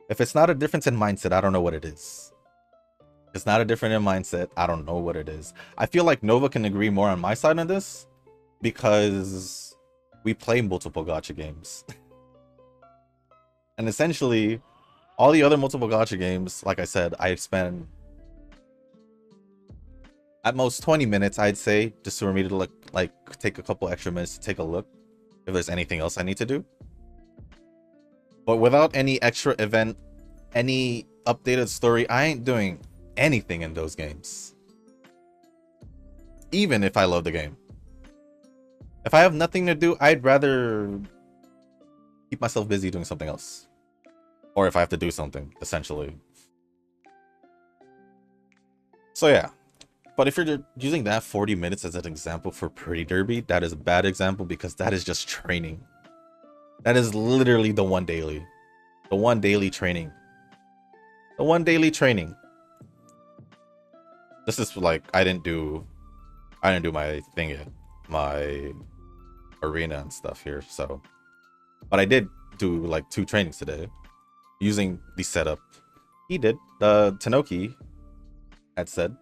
If it's not a difference in mindset, I don't know what it is. If it's not a difference in mindset, I don't know what it is. I feel like Nova can agree more on my side on this because we play multiple gacha games. And essentially, all the other multiple gacha games, like I said, I spend at most 20 minutes, I'd say, just for me to look, like take a couple extra minutes to take a look if there's anything else I need to do. But without any extra event, any updated story, I ain't doing anything in those games. Even if I love the game. If I have nothing to do, I'd rather keep myself busy doing something else. Or if I have to do something, essentially. So yeah. But if you're using that 40 minutes as an example for Pretty Derby, that is a bad example because that is just training. That is literally the one daily. The one daily training. The one daily training. This is like I didn't do my thing yet. My arena and stuff here, so. But I did do like 2 trainings today. Using the setup he did. The Tanoki had said.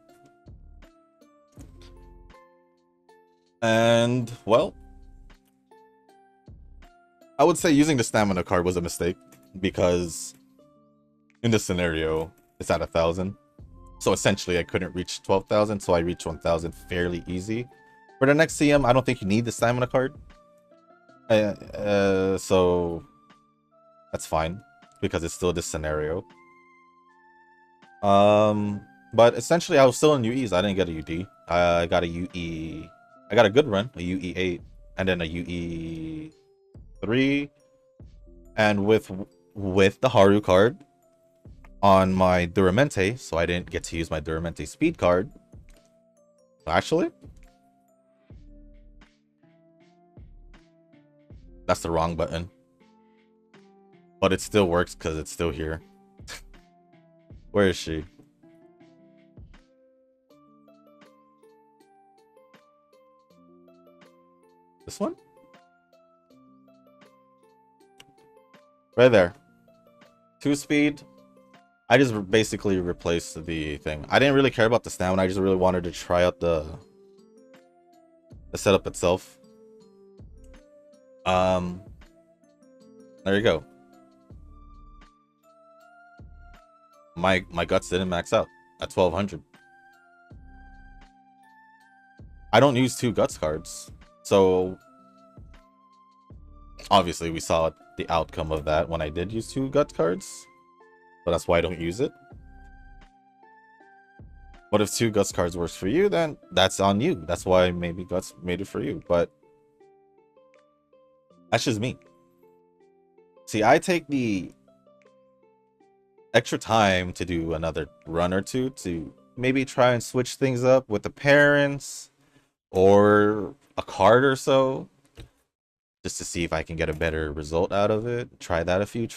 And well, I would say using the stamina card was a mistake because in this scenario it's at 1,000, so essentially I couldn't reach 12,000, so I reached 1,000 fairly easy. For the next CM, I don't think you need the stamina card, so that's fine because it's still this scenario. But essentially I was still in UEs. I didn't get a UD. I got a UE. I got a good run, a UE8, and then a UE3, and with the Haru card on my Duramente, so I didn't get to use my Duramente speed card. Actually, that's the wrong button, but it still works because it's still here. Where is she? This one? Right there. 2 speed. I just basically replaced the thing. I didn't really care about the stamina. I just really wanted to try out the setup itself. There you go. My guts didn't max out at 1,200. I don't use 2 guts cards. So obviously we saw the outcome of that when I did use 2 guts cards. So that's why I don't use it. But if 2 guts cards works for you, then that's on you. That's why maybe guts made it for you. But that's just me. See, I take the extra time to do another run or 2 to maybe try and switch things up with the parents or a card or so, just to see if I can get a better result out of it. Try that a few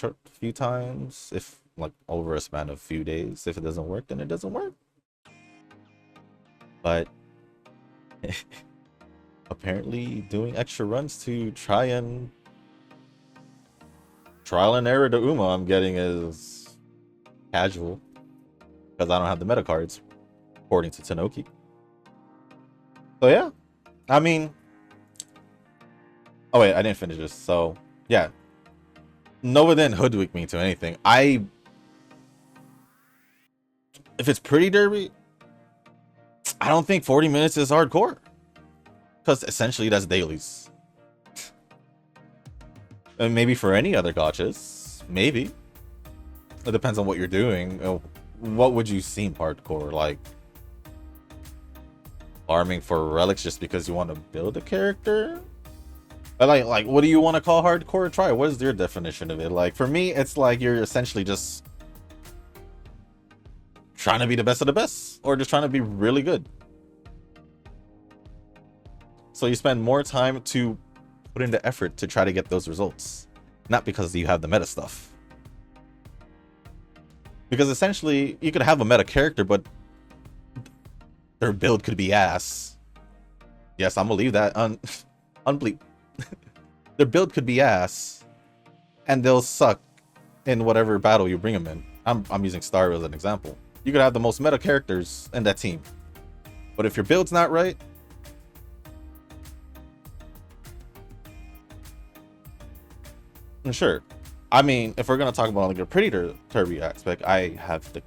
times, if like over a span of a few days. If it doesn't work, then it doesn't work. But apparently doing extra runs to try and trial and error the Uma I'm getting is casual because I don't have the meta cards, according to Tanoki. So yeah, I mean, oh wait, I didn't finish this. So yeah, Nova didn't hoodwink me to anything. If it's pretty derby, I don't think 40 minutes is hardcore. Because essentially that's dailies. And maybe for any other gotchas, maybe. It depends on what you're doing. What would you seem hardcore? Like farming for relics just because you want to build a character? Like what do you want to call hardcore? Try. What is your definition of it? Like for me, it's like you're essentially just trying to be the best of the best, or just trying to be really good. So you spend more time to put in the effort to try to get those results, not because you have the meta stuff. Because essentially, you could have a meta character, but their build could be ass. Yes, I'm gonna leave that unbleep. Their build could be ass, and they'll suck in whatever battle you bring them in. I'm using Star as an example. You could have the most meta characters in that team, but if your build's not right, sure. I mean, if we're gonna talk about like a pretty derby aspect, I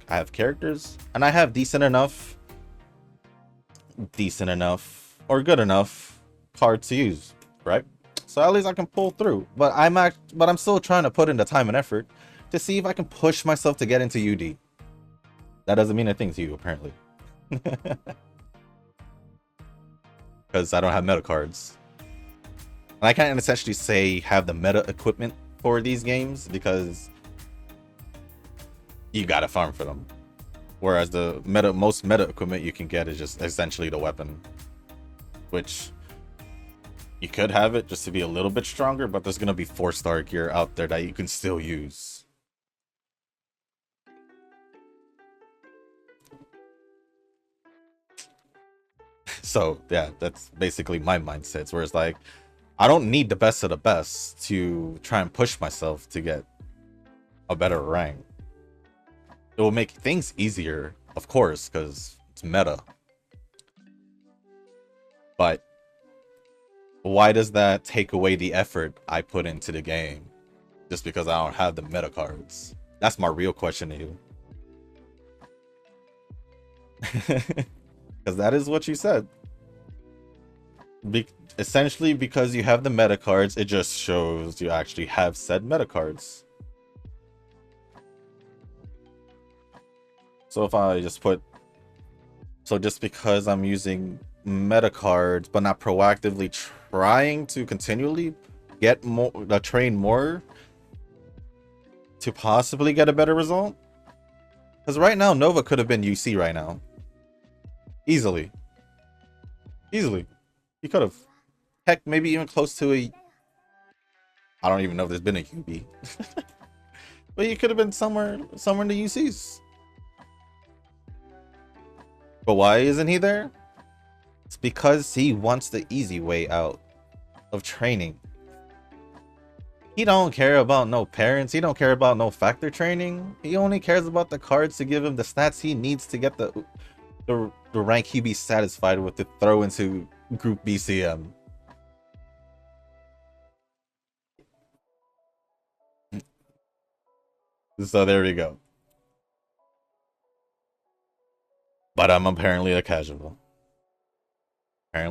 have characters, and I have decent enough, or good enough cards to use, right? So at least I can pull through. But I'm still trying to put in the time and effort to see if I can push myself to get into UD. That doesn't mean anything to you, apparently, because I don't have meta cards, and I can't essentially say have the meta equipment for these games because you gotta farm for them. Whereas the most meta equipment you can get is just essentially the weapon, which you could have it just to be a little bit stronger, but there's gonna be 4-star gear out there that you can still use. So yeah, that's basically my mindset. Where it's like, I don't need the best of the best to try and push myself to get a better rank. It will make things easier, of course, because it's meta. But why does that take away the effort I put into the game just because I don't have the meta cards? That's my real question to you. Because that is what you said. Essentially, because you have the meta cards, it just shows you actually have said meta cards. So if I just put, so just because I'm using meta cards but not proactively trying to continually get more, train more to possibly get a better result, because right now Nova could have been UC right now, easily. You could have, heck, maybe even close to a, I don't even know if there's been a UB, but you could have been somewhere in the UCs. But why isn't he there? It's because he wants the easy way out of training. He don't care about no parents. He don't care about no factor training. He only cares about the cards to give him the stats he needs to get the rank he be satisfied with to throw into group BCM. So there we go. But I'm apparently a casual. I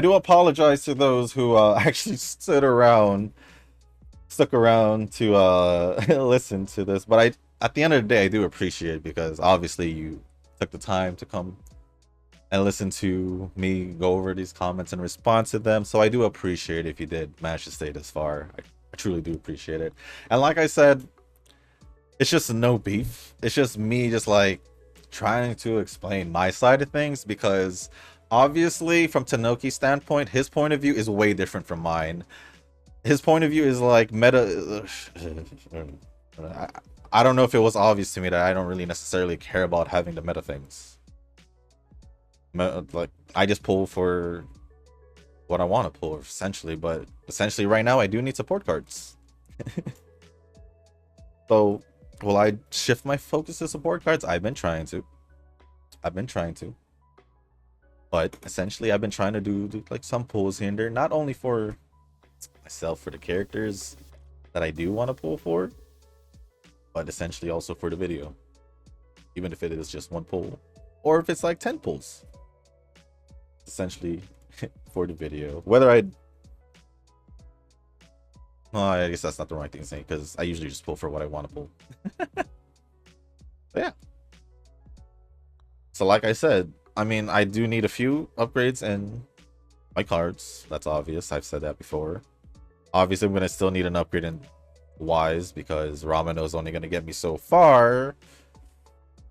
do apologize to those who actually stuck around to listen to this. But at the end of the day, I do appreciate it, because obviously you took the time to come and listen to me go over these comments and respond to them. So I do appreciate it if you did manage to stay this far. I truly do appreciate it. And like I said, it's just no beef. It's just me just like trying to explain my side of things, because obviously from Tanoki's standpoint, his point of view is way different from mine. His point of view is like meta. I don't know if it was obvious to me that I don't really necessarily care about having the meta things. Like, I just pull for what I want to pull, essentially. But essentially right now I do need support cards. So will I shift my focus to support cards? I've been trying to. But essentially I've been trying to do like some pulls here and there, not only for myself, for the characters that I do want to pull for, but essentially also for the video. even if it is just one pull, or if it's like 10 pulls. Essentially, for the video. Whether I guess that's not the right thing to say, because I usually just pull for what I want to pull. Yeah. So like I said, I mean, I do need a few upgrades in my cards. That's obvious. I've said that before. Obviously, I'm going to still need an upgrade in Wise, because Ramino is only going to get me so far.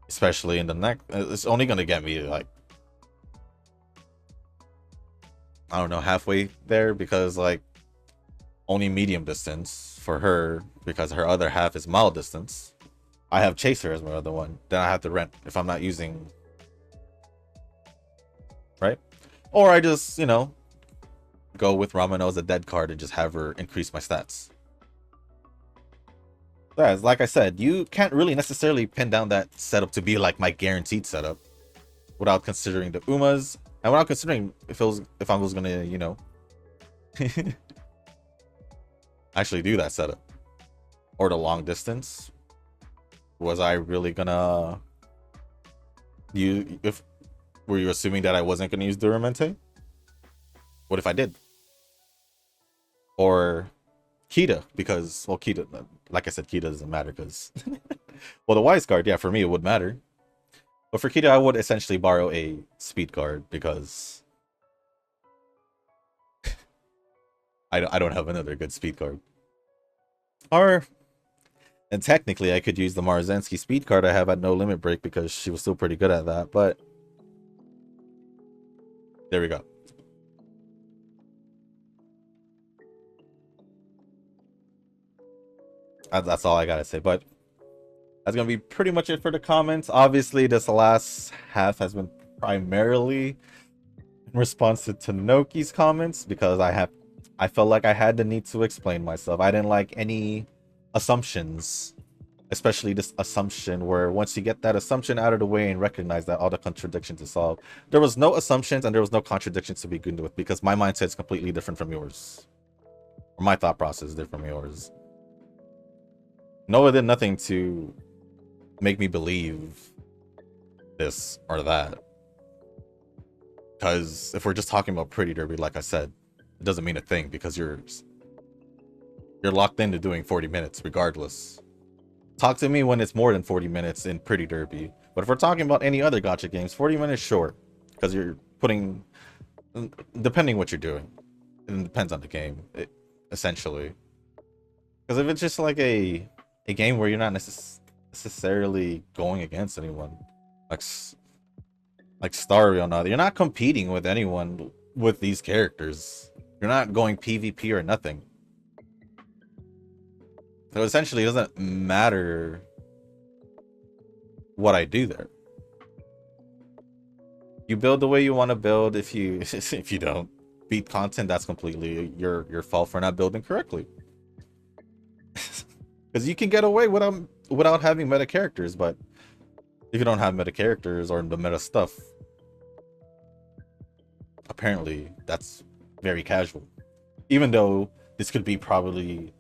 Especially in the next... It's only going to get me, like... I don't know, halfway there, because, like... Only medium distance for her, because her other half is mild distance. I have Chaser as my other one. Then I have to rent if I'm not using... Right? Or I just, you know... go with Ramino as a dead card and just have her increase my stats. Yeah, like I said, you can't really necessarily pin down that setup to be like my guaranteed setup without considering the Umas and without considering if I was gonna, you know, actually do that setup or the long distance. Was I really gonna were you assuming that I wasn't gonna use Duramente? What if I did? Or Kita, because, well, Kita, like I said, Kita doesn't matter because, well, the Wise card, yeah, for me, it would matter. But for Kita, I would essentially borrow a speed card because I don't have another good speed card. And technically, I could use the Marzensky speed card I have at No Limit Break because she was still pretty good at that, but there we go. That's all I gotta say, but that's gonna be pretty much it for the comments. Obviously, this last half has been primarily in response to Tanoki's comments because I felt like I had the need to explain myself. I didn't like any assumptions, especially this assumption where once you get that assumption out of the way and recognize that all the contradictions are solved. There was no assumptions and there was no contradictions to begin with because my mindset is completely different from yours. Or my thought process is different from yours. Noah did nothing to make me believe this or that. Because if we're just talking about Pretty Derby, like I said, it doesn't mean a thing because you're locked into doing 40 minutes regardless. Talk to me when it's more than 40 minutes in Pretty Derby. But if we're talking about any other gacha games, 40 minutes short. Because you're putting... Depending what you're doing. It depends on the game, essentially. Because if it's just like a game where you're not necessarily going against anyone, like Starry or not, you're not competing with anyone with these characters. You're not going PvP or nothing. So essentially, it doesn't matter what I do there. You build the way you want to build. If you don't beat content, that's completely your fault for not building correctly. Because you can get away without having meta characters, but if you don't have meta characters or the meta stuff, apparently that's very casual. Even though this could be probably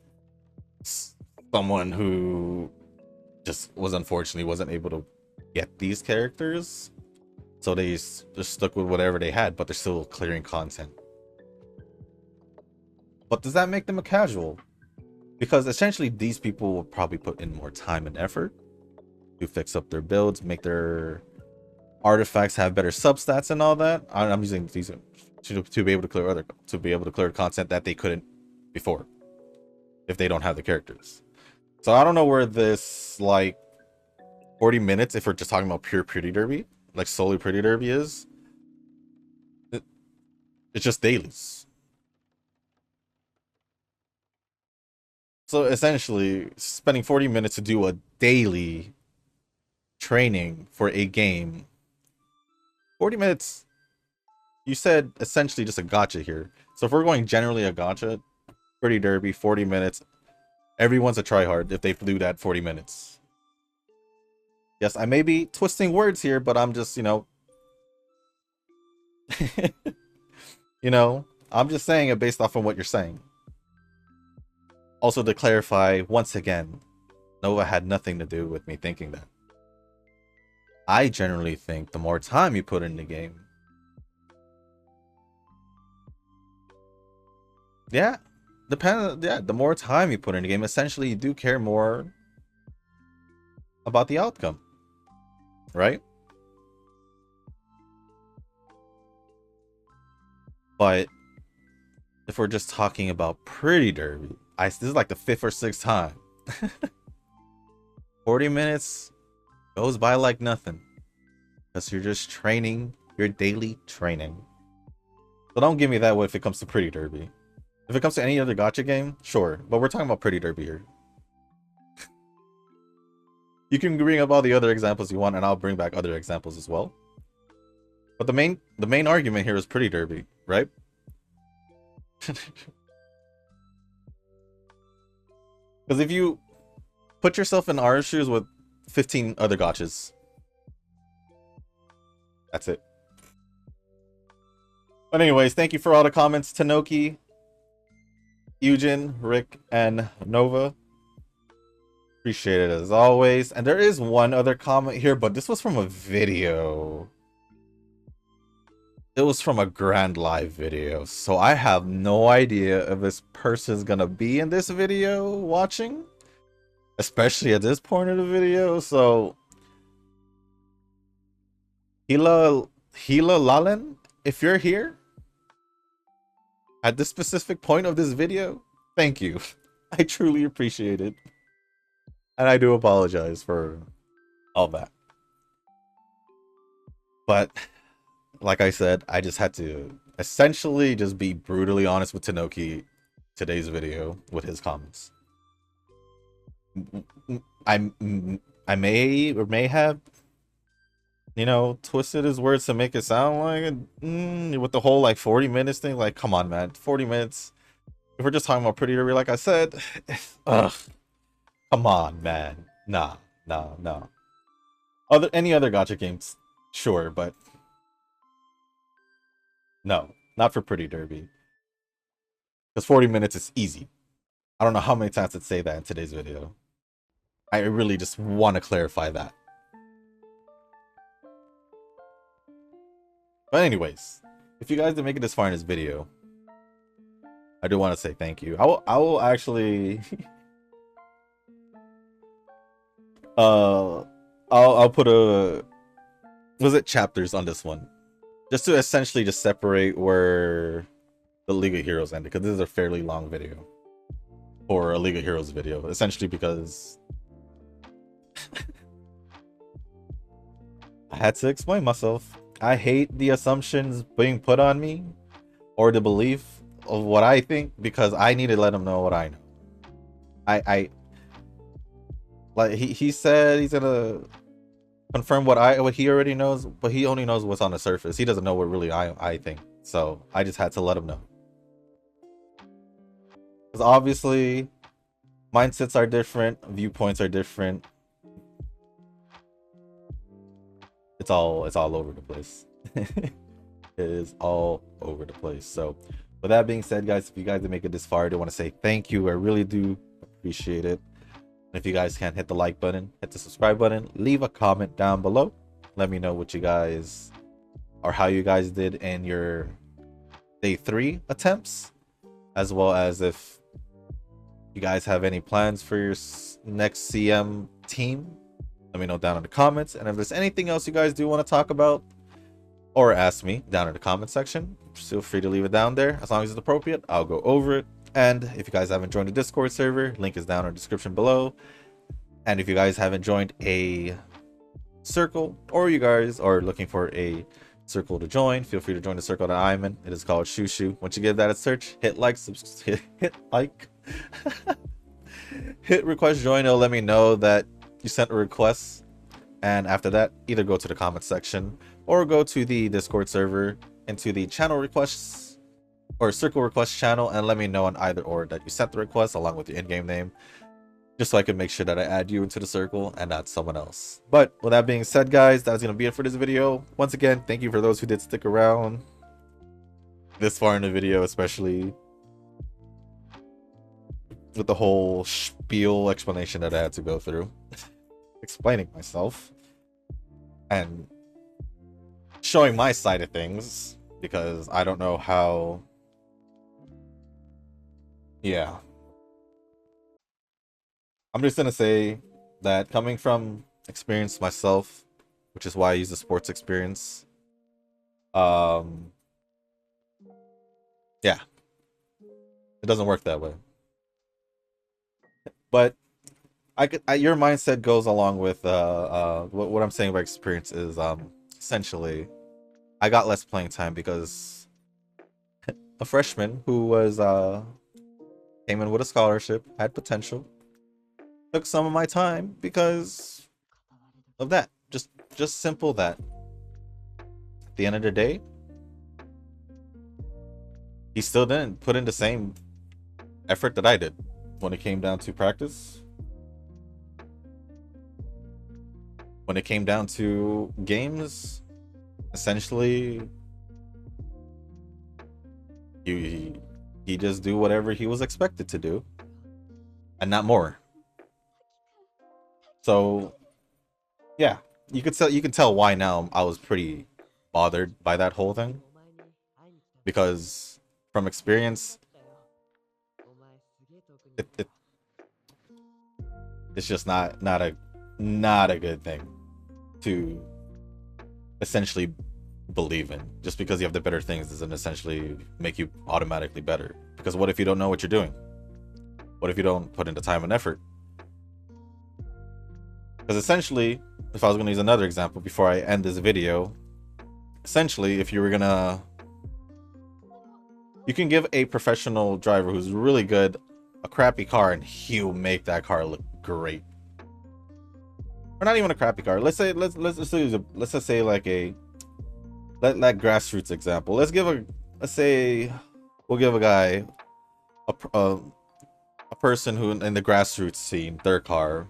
someone who just unfortunately wasn't able to get these characters, so they just stuck with whatever they had, but they're still clearing content. But does that make them a casual? Because essentially these people will probably put in more time and effort to fix up their builds, make their artifacts have better substats and all that. I'm using these to be able to clear content that they couldn't before if they don't have the characters. So I don't know where this like 40 minutes, if we're just talking about pure Pretty Derby, like solely Pretty Derby is. It's just dailies. So essentially, spending 40 minutes to do a daily training for a game. 40 minutes, you said essentially just a gacha here. So if we're going generally a gacha, Pretty Derby, 40 minutes, everyone's a tryhard if they do that 40 minutes. Yes, I may be twisting words here, but I'm just, you know, I'm just saying it based off of what you're saying. Also, to clarify, once again, Nova had nothing to do with me thinking that. I generally think the more time you put in the game, yeah, the more time you put in the game, essentially you do care more about the outcome, right? But if we're just talking about Pretty Derby, this is like the 5th or 6th time. 40 minutes goes by like nothing. Because you're just training your daily training. So don't give me that way if it comes to Pretty Derby. If it comes to any other gacha game, sure. But we're talking about Pretty Derby here. You can bring up all the other examples you want, and I'll bring back other examples as well. But the main argument here is Pretty Derby, right? Because if you put yourself in our shoes with 15 other gachas, that's it. But anyways, thank you for all the comments, Tanoki, Eugen, Rick, and Nova. Appreciate it as always. And there is one other comment here, but this was from a video. It was from a Grand Live video, so I have no idea if this person's gonna be in this video watching, especially at this point of the video. So Hila Lalen, if you're here at this specific point of this video, thank you. I truly appreciate it, and I do apologize for all that. But like I said, I just had to essentially just be brutally honest with Tanoki today's video with his comments. I may or may have, you know, twisted his words to make it sound like it, with the whole like 40 minutes thing. Like, come on, man, 40 minutes. If we're just talking about Pretty Derby, like I said, ugh, come on, man. Nah. Any other gacha games, sure, but no, not for Pretty Derby. Because 40 minutes is easy. I don't know how many times I'd say that in today's video. I really just want to clarify that. But anyways, if you guys didn't make it this far in this video, I do want to say thank you. I will actually I'll put chapters on this one, just to essentially just separate where the League of Heroes ended, because this is a fairly long video for a League of Heroes video, essentially because I had to explain myself. I hate the assumptions being put on me or the belief of what I think, because I need to let them know what I know. I like he said he's gonna confirm what he already knows, but he only knows what's on the surface. He doesn't know what really I think. So I just had to let him know. Because obviously mindsets are different, viewpoints are different. It's all over the place. It is all over the place. So with that being said, guys, if you guys did make it this far, I do want to say thank you. I really do appreciate it. And if you guys can, hit the like button, hit the subscribe button, leave a comment down below. Let me know what you guys, or how you guys did in your day 3 attempts, as well as if you guys have any plans for your next CM team. Let me know down in the comments. And if there's anything else you guys do want to talk about or ask me down in the comment section, feel free to leave it down there. As long as it's appropriate, I'll go over it. And if you guys haven't joined the Discord server, link is down in the description below. And if you guys haven't joined a circle, or you guys are looking for a circle to join, feel free to join the circle that I'm in. It is called Shushu. Once you give that a search, hit like, hit like, hit request join. It'll let me know that you sent a request. And after that, either go to the comment section or go to the Discord server into the channel requests or circle request channel, and let me know on either or that you sent the request along with your in-game name, just so I can make sure that I add you into the circle and not someone else. But with that being said, guys, that's gonna be it for this video. Once again, thank you for those who did stick around this far in the video, especially with the whole spiel explanation that I had to go through explaining myself. and showing my side of things, because I don't know how. Yeah. I'm just gonna say that coming from experience myself, which is why I use the sports experience. Yeah, it doesn't work that way. But your mindset goes along with what I'm saying about experience is essentially I got less playing time because a freshman who was came in with a scholarship, had potential, took some of my time because of that. Just simple that. At the end of the day, he still didn't put in the same effort that I did when it came down to practice. When it came down to games, essentially he just do whatever he was expected to do and not more. So yeah, you can tell why now I was pretty bothered by that whole thing, because from experience it it's just not a good thing to essentially believe in. Just because you have the better things doesn't essentially make you automatically better, because what if you don't know what you're doing? What if you don't put in the time and effort? Because essentially, if I was going to use another example before I end this video, essentially if you were gonna, you can give a professional driver who's really good a crappy car and he'll make that car look great. Or not even a crappy car. Let's just say like a that grassroots example. Let's say we'll give a guy a person who in the grassroots scene, their car.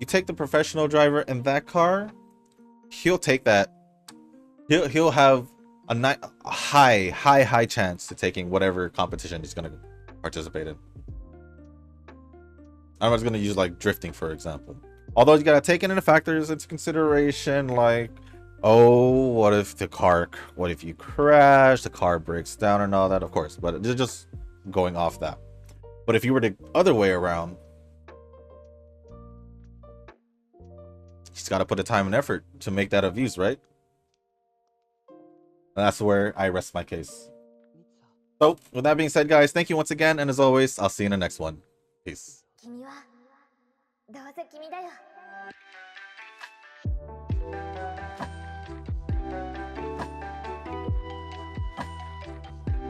You take the professional driver in that car, he'll take that. He'll have a high chance to taking whatever competition he's gonna participate in. I'm just gonna use like drifting for example. Although you gotta take into factors into consideration, like, oh, what if you crash, the car breaks down and all that, of course. But just going off that. But if you were the other way around, he's got to put the time and effort to make that of use, right? And that's where I rest my case. So, with that being said, guys, thank you once again, and as always, I'll see you in the next one. Peace.